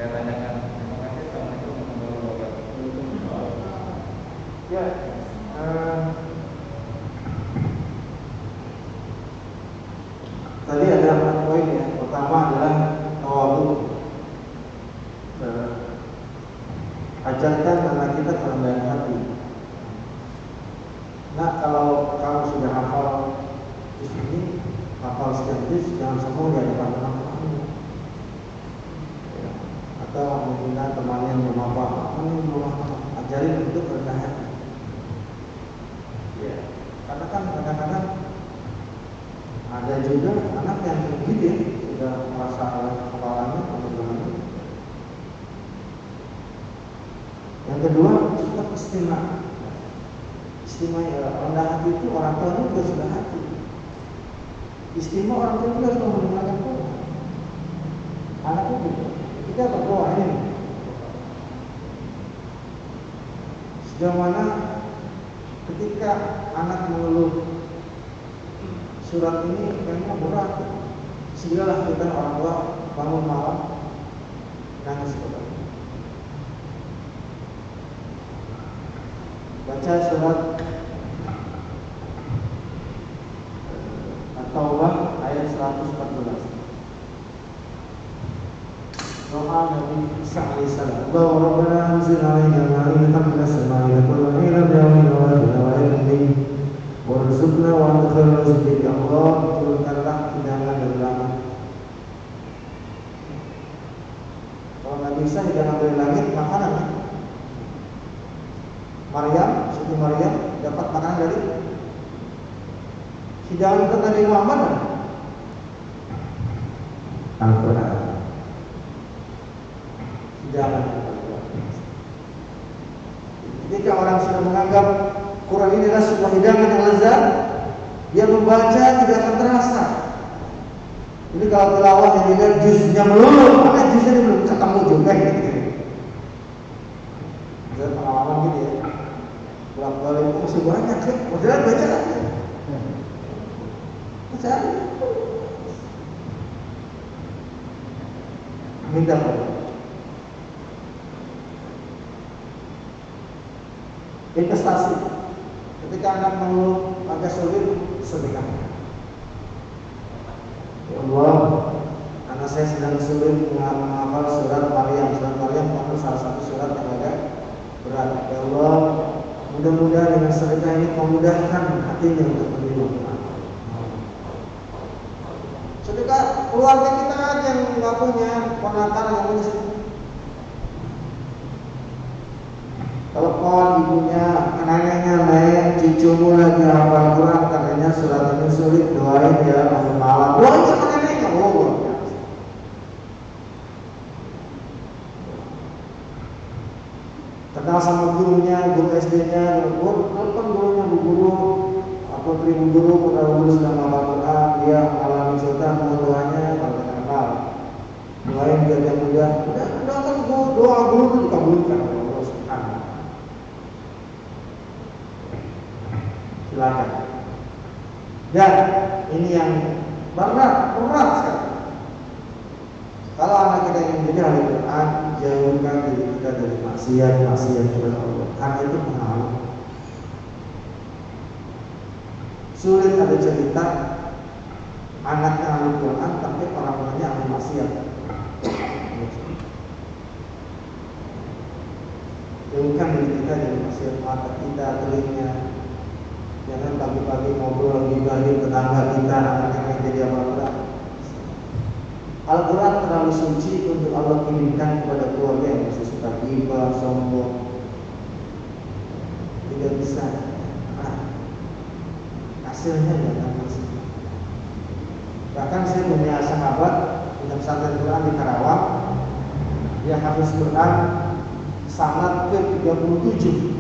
S3: saya tanyakan. Terima kasih. Assalamualaikum warahmatullahi wabarakatuh.
S1: Ya, tadi ada 4 poin ya. Pertama adalah tawadhu. Ajarkan anak kita kerendahan hati. Nah, kalau kamu sudah hafal di sini, hafal sekian juz, jangan sombong di hadapan teman-temanmu. Ya. Atau menghina teman yang belum hafal, ajarin untuk rendah hati. Ya, karena kan kadang-kadang ada juga anak yang begitu ya, sudah merasa kepalanya teman-temannya. Yang kedua, tetap istimewa. Istimewa rendah hati itu orang tua juga sudah hati. Istimewa orang tua juga harus mendengarkan Tuhan. Anak itu kita berdoa ini. Sejauh mana ketika anak mengeluh surat ini memang berat. Segeralah kita orang tua bangun malam nangis kepada baca surat At-Taubah ayat 114. Doa Nabi Isa alaihissalam. Allahumma rabbana anzil alaina ma'idatan minas sama'i wa qulna wa ilmin warzuqna wa adkhilna rizqika. Allah, turunkanlah hidangan dari langit. Kalau Nabi Isa hidangan dari langit, makanan. Maryam, Siti Maryam dapat makanan dari hidangan untuk Nabi Muhammad. Al-Quran. Hidangan. Ketika orang sudah menganggap Quran ini adalah sebuah hidangan yang lezat, dia membaca tidak akan terasa. Ini kalau tilawah yang dilihat juznya melulu, maka juznya belum ketemu juga. Saya pengalaman gini ya. Bolak-balik itu masih banyak kan, udah baca aja. Baca aja. Minta apa? Investasi. Ketika anak mengeluh agak sulit, sedekah. Ya Allah, anak saya sedang sulit menghafal surat Maryam. Surat Maryam adalah salah satu surat yang agak berat. Ya Allah, mudah-mudahan dengan sedekah ini memudahkan hatinya untuk menerima Quran. Sedekah keluarga kita aja yang nggak punya ponakan yang punya sedekah. Telepon ibunya, neneknya naik, cucumu lagi hafal Quran, katanya surat ini sulit, doain ya bangun malam. Doain sama neneknya, oh. Kenal sama gurunya, guru SD-nya, telepon gurunya, bu guru, apa ibu guru, pernah guru sedang hafal Quran, dia alami sultan, mau doanya, kalau kita kenal, doain biar dia mudah. Udah kan doa guru itu dikabulkan oleh Allah Subhanahu. Silakan. Dan ini yang berat sekali. Kalau anak kita ingin menjadi ahli Quran, jauhkan diri kita dari maksiat kepada Allah. Karena itu pengalaman. Sulit ada cerita anaknya ahli Quran, tapi orang tuanya ahli maksiat. Jauhkan diri kita dari maksiat, mata kita, telinga. Jangan pagi-pagi ngobrol lagi tetangga kita, anaknya yang jadi Al-Quran. Al-Quran terlalu suci untuk Allah kirimkan kepada keluarga yang masih suka ghibah, sombong. Tidak bisa. Hasilnya jangan masuk. Bahkan saya punya sahabat punya pesantren Quran di Karawang. Dia hafiz Quran sanad ke-37.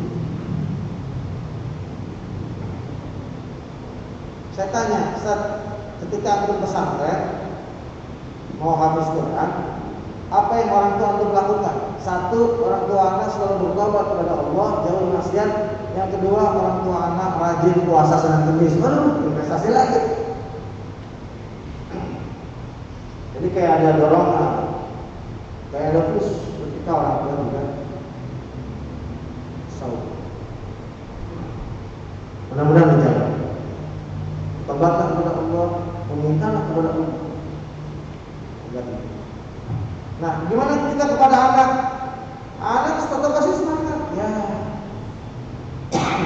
S1: Saya tanya, Ustaz, ketika antum pesantren mau hafiz Quran, apa yang orang tua antum lakukan? Satu, orang tua anak selalu bertobat kepada Allah, jauh maksiat. Yang kedua, orang tua anak rajin puasa Senin Kamis. Investasi lagi. Jadi kayak ada dorongan, kayak
S2: ada terus ketika orang tua juga saum. Mudah-mudahan dijaga. Tobatlah kepada Allah, memintalah kepada Allah. Nah, gimana kita kepada anak? Anak tetap kasih semangat. Ya,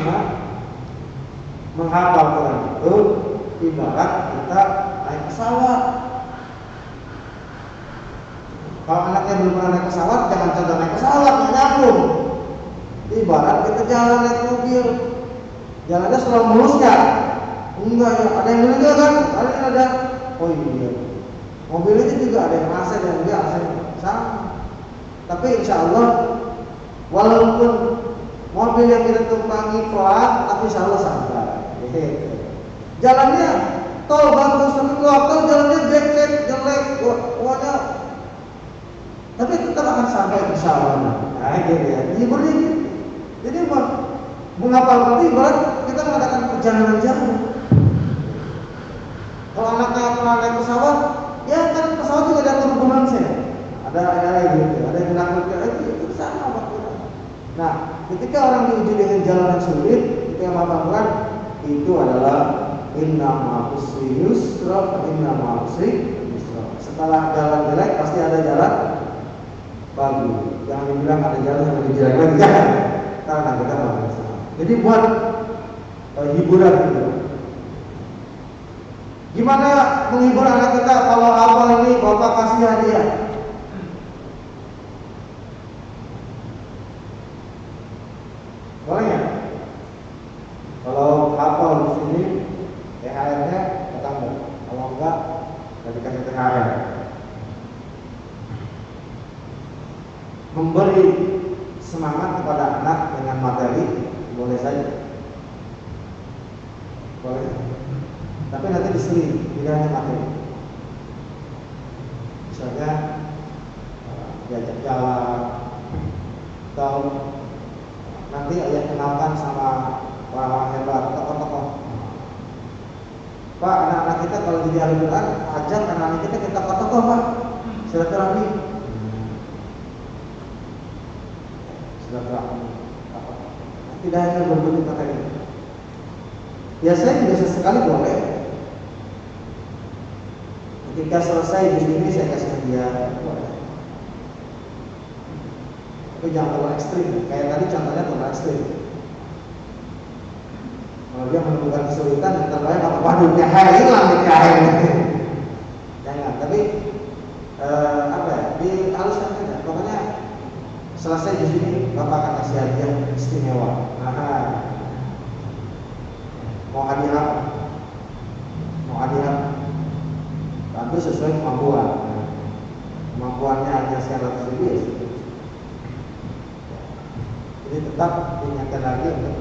S2: nah, menghafal Quran itu ibarat kita naik pesawat. Kalau anaknya belum pernah naik pesawat, jangan contoh naik pesawat, nggak nyambung. Ibarat kita jalan naik mobil, jalannya selalu mulus ya? Enggak ya, ada yang meninggal kan? Ada. Oh iya. Mobil itu juga ada yang AC dan enggak AC sama. Tapi insya Allah, walaupun mobil yang kita tumpangi pelan, tapi insya Allah santai. Jalannya tol bagus, tapi keluar tol jalannya becek, jelek, warna. Tapi tetap akan sampai insya Allah. Nah, gitu ya. Hiburnya gitu. Jadi menghafal itu ibarat kita mengadakan perjalanan jauh. Kalau anaknya pernah naik pesawat, ya kan pesawat juga ada turbulence ya. Ada gitu, ada yang menakutkan itu sama waktunya. Nah, ketika orang diuji dengan jalan yang sulit, kita yang menghafalkan itu adalah inna ma'usri yusra, inna ma'usri yusra. Setelah jalan jelek pasti ada jalan bagus. Jangan dibilang ada jalan yang lebih jelek lagi kan? Karena kita bagus. Jadi buat hiburan gitu. Gimana menghibur anak kita kalau hafal ini bapak kasih hadiah? Boleh ya? Kalau hafal di sini THR-nya ketambah. Kalau enggak, nggak dikasih THR. Memberi semangat kepada anak dengan materi boleh saja. Boleh. Tapi nanti diseling, tidak hanya materi. Misalnya diajak jalan, atau nanti ayah kenalkan sama orang hebat, tokoh-tokoh. Pak, anak-anak kita kalau jadi ahli Quran, ajak anak-anak kita ke tokoh-tokoh, Pak. Silaturahmi. Silaturahmi. Tidak hanya berbentuk materi. Ya saya juga sesekali boleh. Ketika selesai di sini saya kasih hadiah. Tapi jangan terlalu ekstrim. Kayak tadi contohnya terlalu ekstrim. Kalau dia menemukan kesulitan, yang terbaik apa? Waduh, THR hilang nih THR. Jangan. Tapi apa ya? Dihaluskan saja. Pokoknya selesai di sini, bapak akan kasih hadiah istimewa. Mau hadiah apa? Mau hadiah apa? Tentu sesuai kemampuan. Kemampuannya hanya 100 ribu. Jadi tetap diingatkan lagi untuk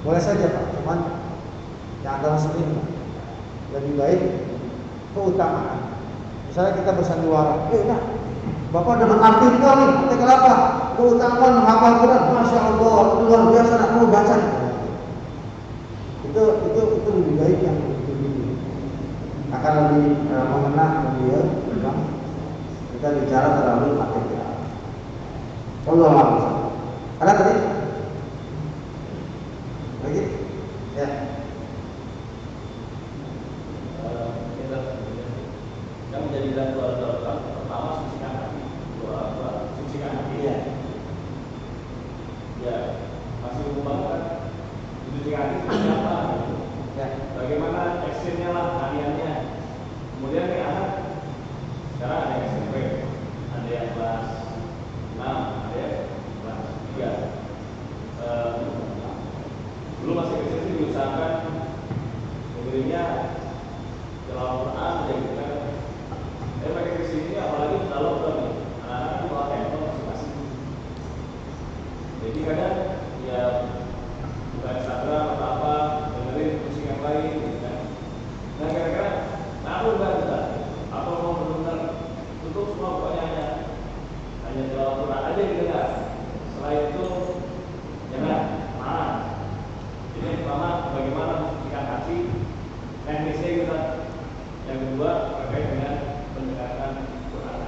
S2: boleh saja Pak, cuman yang dalam sering lebih baik keutamaan. Misalnya kita bersandiwara, nah Bapak dapat artikel nih, artikel apa? Keutamaan menghafal Quran, Masya Allah, luar biasa, nak mau baca. Itu lebih baik yang akan lebih mengena beliau. Kita bicara terlalu material. Allah Allah. Ada tadi? Lagi? Ya.
S3: Yang menjadi doa pertama sucikan hati. Doa sucikan hati.
S2: Iya.
S3: Ya, masih umum kan? Sucikan hati seperti apa?
S2: Ya.
S3: Bagaimana actionnya lah, hariannya. Kemudian nih anak sekarang ada yang SMP, ada yang kelas 6, ada yang kelas 3. Dulu masih kecil sih diusahakan diberinya tilawah Quran aja gitu kan. Tapi pakai kesini apalagi kalau nih anak-anak itu bawa handphone masing-masing. Jadi kadang ya buka Instagram atau apa, dengerin musik yang lain gitu kan. Nah kira-kira ngaruh nggak kita? Apa mau benar-benar tutup semua pokoknya hanya tilawah Quran aja gitu kan? Selain itu jangan marah. Ini pertama bagaimana mensucikan hati, teknisnya kita. Yang kedua terkait dengan pendekatan Quran.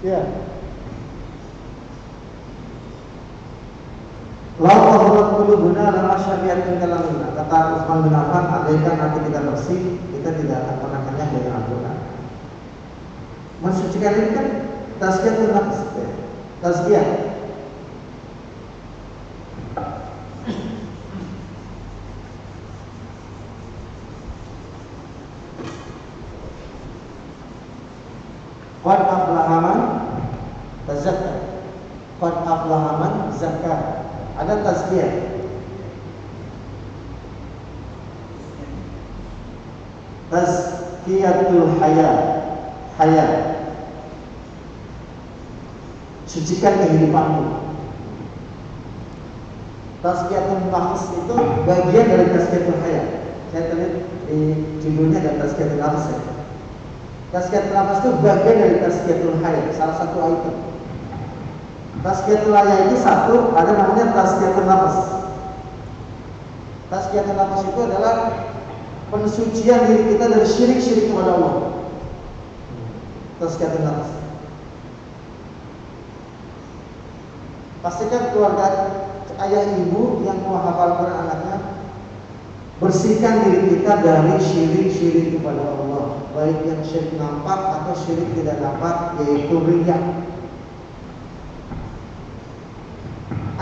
S2: Ya. Lau qahurat qulubuna lama syabiatin kalamina. Kata Utsman bin Affan, andaikan hati kita bersih, kita tidak akan pernah kenyang dari Al-Quran. Mensucikan ini kan tazkiyatun nafs, tazkiyah. Qad aflaha man tazakka. Qad aflaha man zakka. Ada tazkiyah. Tazkiyatul haya. Sucikan kehidupanmu. Tazkiyatul nafs itu bagian dari tazkiyatul haya. Saya lihat di judulnya ada tazkiyatul nafs. Tazkiyatul nafs itu bagian dari tazkiyatul haya, salah satu item. Tazkiyatul haya itu satu, ada namanya tazkiyatul nafs. Tazkiyatul nafs itu adalah pensucian diri kita dari syirik-syirik kepada Allah. Tazkiyatul nafs. Pastikan keluarga ayah ibu yang mau hafal Quran anaknya, bersihkan diri kita dari syirik-syirik kepada Allah, baik yang syirik nampak atau syirik tidak nampak, yaitu riya.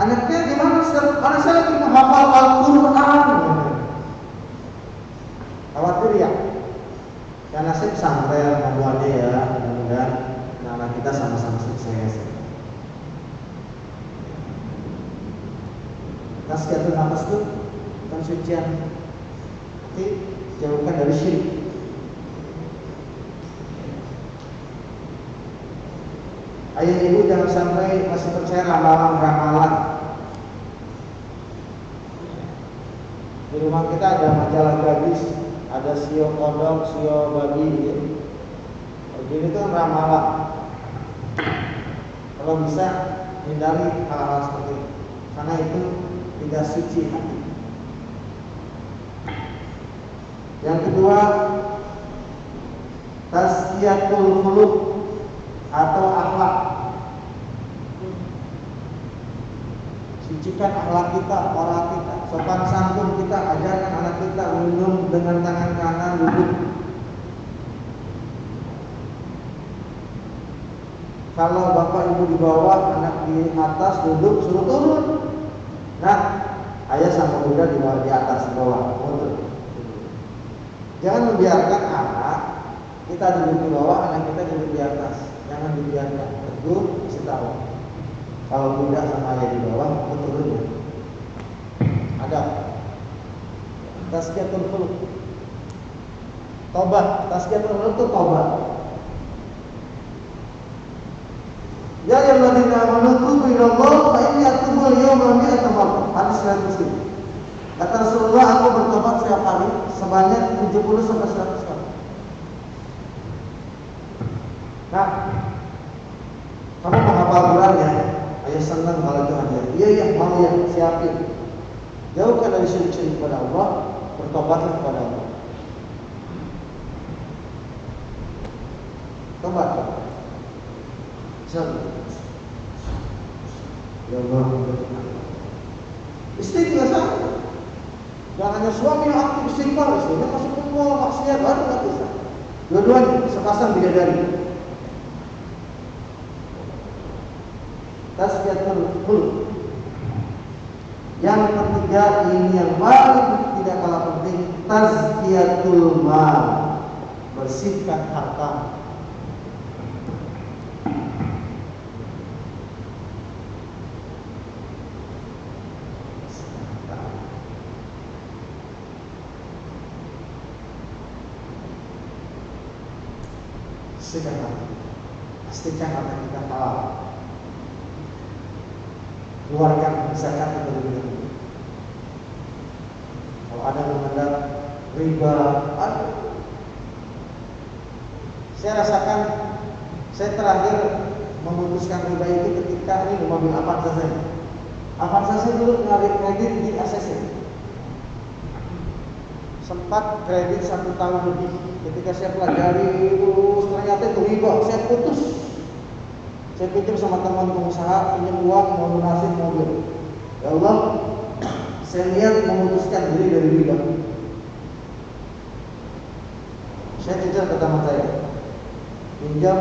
S2: Anaknya gimana? Anak saya lagi menghafal Al-Quran. Khawatir ya? Karena saya pesantren, membuatnya ya, mudah-mudahan anak kita sama-sama sukses. Tazkiyatul nafs itu pensucian hati, jauhkan dari syirik. Ayah ibu jangan sampai masih percaya ramalan-ramalan. Di rumah kita ada majalah gadis, ada sio kodok, sio babi gitu. Jadi itu ramalan. Kalau bisa hindari hal-hal seperti itu, karena itu tidak suci hati. Yang kedua, tazkiyatul khuluq atau akhlak. Sucikan akhlak kita, moral kita, sopan santun kita, ajarkan anak kita minum dengan tangan kanan, duduk. Kalau bapak ibu di bawah, anak di atas duduk, suruh turun. Nah, ayah sama bunda di bawah, di atas, di bawah, mundur. Jangan membiarkan anak kita duduk di bawah, anak kita duduk di atas. Jangan dibiarkan. Tegur, kasih tahu. Kalau bunda sama ayah di bawah, itu turun ya. Ada tazkiyatul khuluq. Tobat, tazkiyatul khuluq itu tobat. Ya ayyuhalladzina amanu tubu ilallah fa inni atubu al-yawma mi'ata marrah. Hadis riwayat Muslim. Kata Rasulullah, aku bertobat setiap hari sebanyak 70 sampai 100 kali. Nah, kamu menghafal Quran ya? Ayah senang kalau itu aja. Iya, mau ya, siapin. Jauhkan dari syirik-syirik kepada Allah, bertobatlah kepada Allah. Tobat. Ya Allah. Istri juga sama. Jangan hanya suami yang aktif istighfar, istrinya masuk ke mall, maksiat, baru nggak bisa. Dua-duanya sepasang bidadari. Tazkiyatul khuluq. Yang ketiga, ini yang paling tidak kalah penting, tazkiyatul mal. Bersihkan harta. Pastikan harta kita halal. Keluarkan zakat terlebih dahulu. Kalau ada mengendap riba, saya rasakan, saya terakhir memutuskan riba itu ketika ini mobil Avanza saya. Avanza saya dulu narik kredit di ACC. Sempat kredit 1 tahun lebih. Ketika saya pelajari terus ternyata itu riba, saya putus. Saya pinjam sama teman pengusaha, pinjam uang mau lunasin mobil. Ya Allah, saya niat memutuskan diri dari riba. Saya jujur ke teman saya, pinjam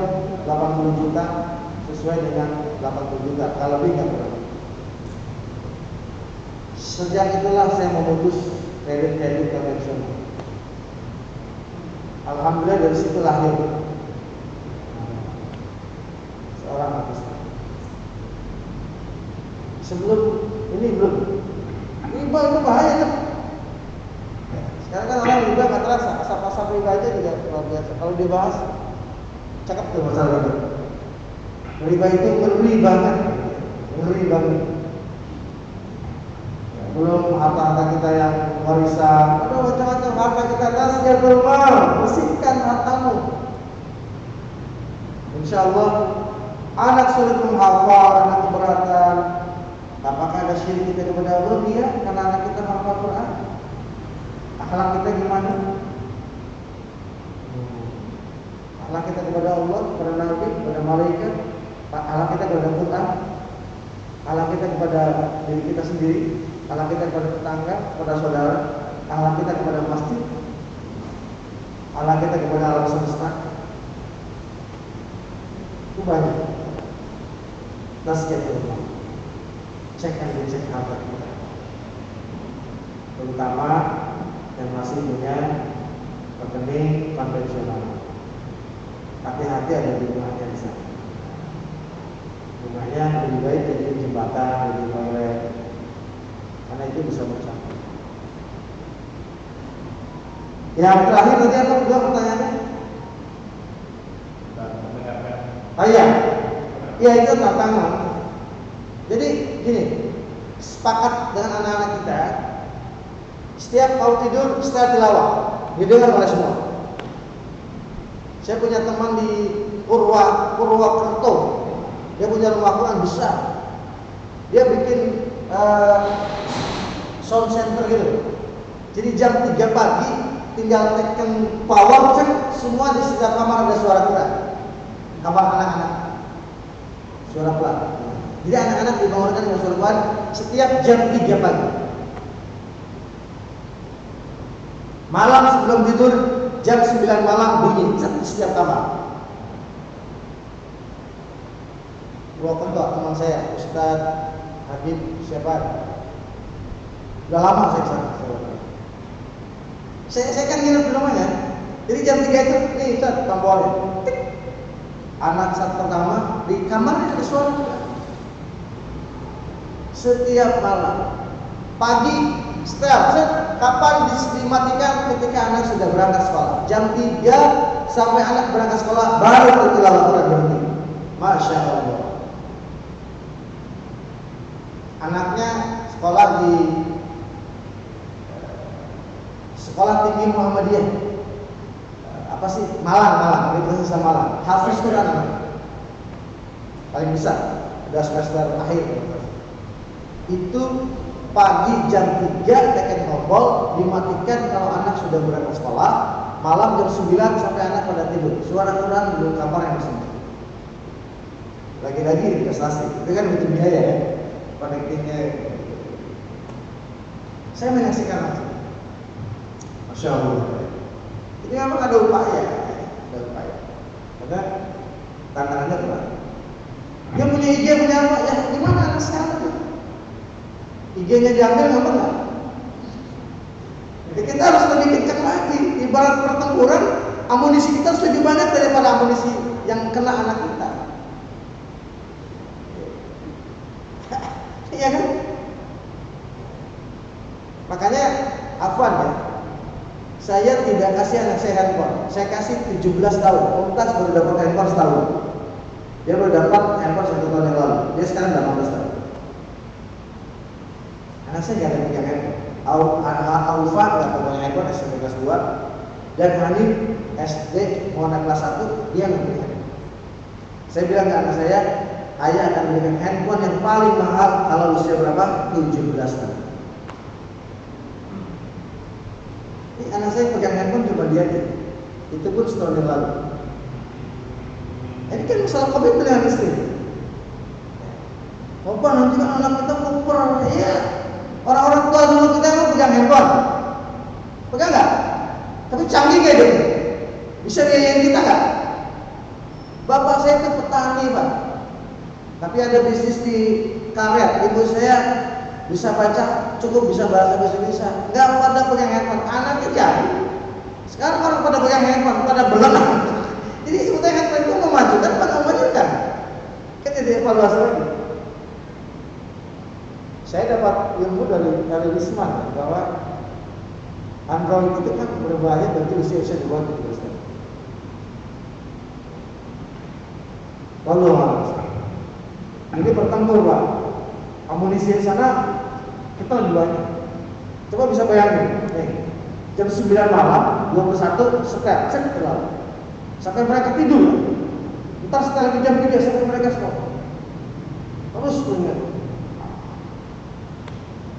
S2: 80 juta sesuai dengan 80 juta, kalau lebih nggak berapa. Sejak itulah saya memutus kredit konvensional. Alhamdulillah dari situ lahir seorang artis. Sebelum ini belum. Riba itu bahaya kan? Sekarang kan orang riba nggak terasa, asap-asap riba aja juga luar biasa. Kalau dibahas, cakep tuh masalah riba. Riba itu ngeri banget, ngeri banget. Belum harta-harta kita yang warisan, aduh macam-macam harta kita tasnya bermal, bersihkan hartamu. Insya Allah anak sulit menghafal, anak keberatan. Apakah ada syirik kita kepada Allah? Iya, karena anak kita menghafal Quran. Akhlak kita gimana? Akhlak kita kepada Allah, kepada Nabi, kepada malaikat. Akhlak kita kepada Quran. Akhlak kita kepada diri kita sendiri. Akhlak kita kepada tetangga, kepada saudara. Akhlak kita kepada masjid. Akhlak kita kepada alam semesta. Itu banyak. Tazkiyatullah. Cek and dicek harta kita, terutama yang masih punya rekening konvensional. Hati-hati ada di rumahnya di sana. Rumahnya lebih baik jadi jembatan, jadi toilet, karena itu bisa bercampur. Yang terakhir tadi apa juga pertanyaannya? Oh iya, ya itu tantangan. Jadi gini, sepakat dengan anak-anak kita, setiap mau tidur setelah tilawah didengar oleh semua. Saya punya teman di Purwokerto, dia punya rumah Quran besar. Dia bikin sound center gitu. Jadi jam 3 pagi tinggal tekan power, cek semua di setiap kamar ada suara Quran. Kamar anak-anak, suara pelan. Jadi anak-anak dibangunkan dengan suara Quran setiap jam 3 pagi. Malam sebelum tidur jam 9 malam bunyi setiap kamar. Purwokerto teman saya, Ustadz Habib siapa? Udah lama saya kesana. Saya kan nginep di rumahnya. Jadi jam 3 itu nih Ustadz tombolnya. Anak saat pertama di kamarnya ada suara Quran. Setiap malam, pagi, setelah kapan dimatikan ketika anak sudah berangkat sekolah. Jam 3 sampai anak berangkat sekolah baru tilawah Quran berhenti. Masya Allah. Anaknya sekolah di Sekolah Tinggi Muhammadiyah. Apa sih? Malang, Universitas Malang. Hafiz Quran anak. Paling besar, udah semester akhir. Itu pagi jam 3 teken ngobrol dimatikan kalau anak sudah berangkat sekolah. Malam jam 9 sampai anak pada tidur. Suara Quran di kamar yang bersama. Lagi-lagi investasi. Itu kan butuh biaya ya. Connectingnya. Saya menyaksikan langsung. Masya Allah. Ini memang ada upaya. Karena tantangannya berat. Dia punya IG, punya apa? Ya gimana anak sekarang tuh? IG-nya diambil nggak benar. Jadi kita harus lebih kencang lagi. Ibarat pertempuran, amunisi kita harus lebih banyak daripada amunisi yang kena anak kita. Iya kan? Makanya afwan ya. Saya tidak kasih anak saya handphone. Saya kasih 17 tahun. Mumtaz baru dapat handphone setahun. Dia baru dapat handphone 1 tahun yang lalu. Dia sekarang 18 tahun. Anak saya jangan punya handphone. Aufa nggak punya handphone, SMP kelas 2. Dan Hanif SD mau naik kelas 1, dia nggak punya handphone. Saya bilang ke anak saya, ayah akan belikan handphone yang paling mahal kalau usia berapa? 17 tahun. Ini anak saya pegang handphone cuma dia aja. Itu pun setahun yang lalu. Ini kan masalah komitmen dengan istri. nanti kan anak kita kuper. Iya. Orang-orang tua dulu kita emang pegang handphone. Pegang nggak? Tapi canggih kayak gitu. Bisa biayain kita nggak? Bapak saya itu petani, Pak. Tapi ada bisnis di karet. Ibu saya bisa baca, cukup bisa bahasa Indonesia. Nggak pada pegang handphone. Anaknya jadi. Sekarang orang pada pegang handphone, pada belakang. Jadi sebetulnya handphone itu memajukan atau memajukan? Kan jadi evaluasi lagi. Saya dapat ilmu dari Wisman bahwa Android itu kan berbahaya bagi usia-usia di bawah 17 tahun. Lalu ini bertempur, Pak. Amunisi di sana kita lebih banyak. Coba bisa bayangin, jam 9 malam, 21 setel, sampai mereka tidur. Ntar setelah jam 3 sampai mereka stop. Terus ingat.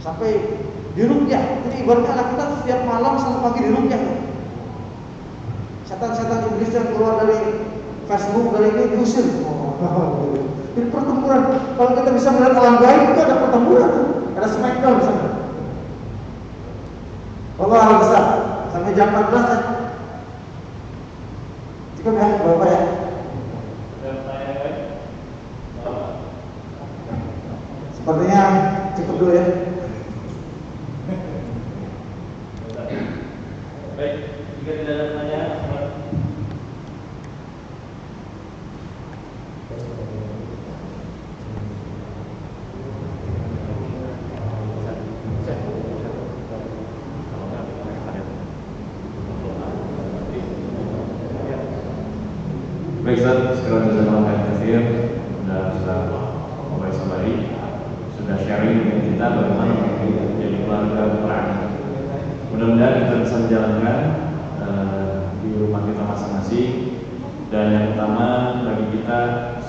S2: Sampai di rukyah. Jadi ibaratnya anak kita setiap malam sampai pagi di rukyah. Setan-setan iblis yang keluar dari Facebook dari ini diusir. Jadi pertempuran. Kalau kita bisa melihat alam gaib itu ada pertempuran, ada smackdown di sana. Allah alam besar sampai jam 14 kan. Cukup ya, Bapak ya. Sepertinya cukup dulu ya.
S3: Baik, jika tidak ada pertanyaan,
S4: baik Ustaz, sekarang jazakallahu khairan sudah mulai sembari sudah sharing dengan kita bagaimana menjadi keluarga Quran. Mudah-mudahan kita bisa menjalankan di rumah kita masing-masing. Dan yang utama bagi kita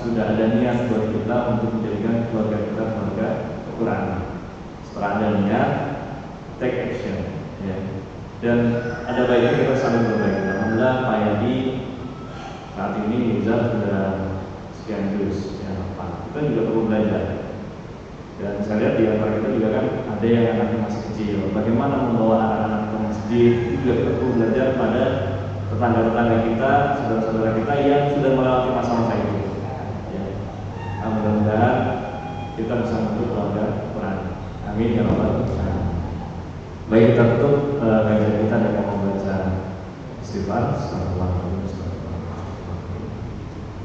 S4: sudah ada niat buat kita untuk menjadikan keluarga kita keluarga Quran. Setelah ada niat, take action. Ya. Dan ada baiknya kita saling berbagi. Alhamdulillah Pak Yadi saat ini Ustaz sudah sekian juz ya, kita juga perlu belajar. Dan saya lihat di antara kita juga kan ada yang anaknya masih kecil. Bagaimana membawa anak-anak ke masjid itu juga kita perlu belajar pada tetangga-tetangga kita, saudara-saudara kita yang sudah melewati masa-masa itu. Ya. Nah, mudah-mudahan kita bisa membentuk keluarga Quran. Amin ya rabbal alamin. Baik, kita tutup kajian kita dengan membaca istighfar.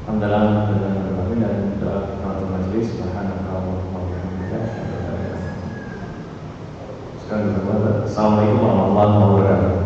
S4: Alhamdulillah dan doa kafaratul majlis. Subhanallah wa bihamdihi. Assalamualaikum warahmatullahi wabarakatuh.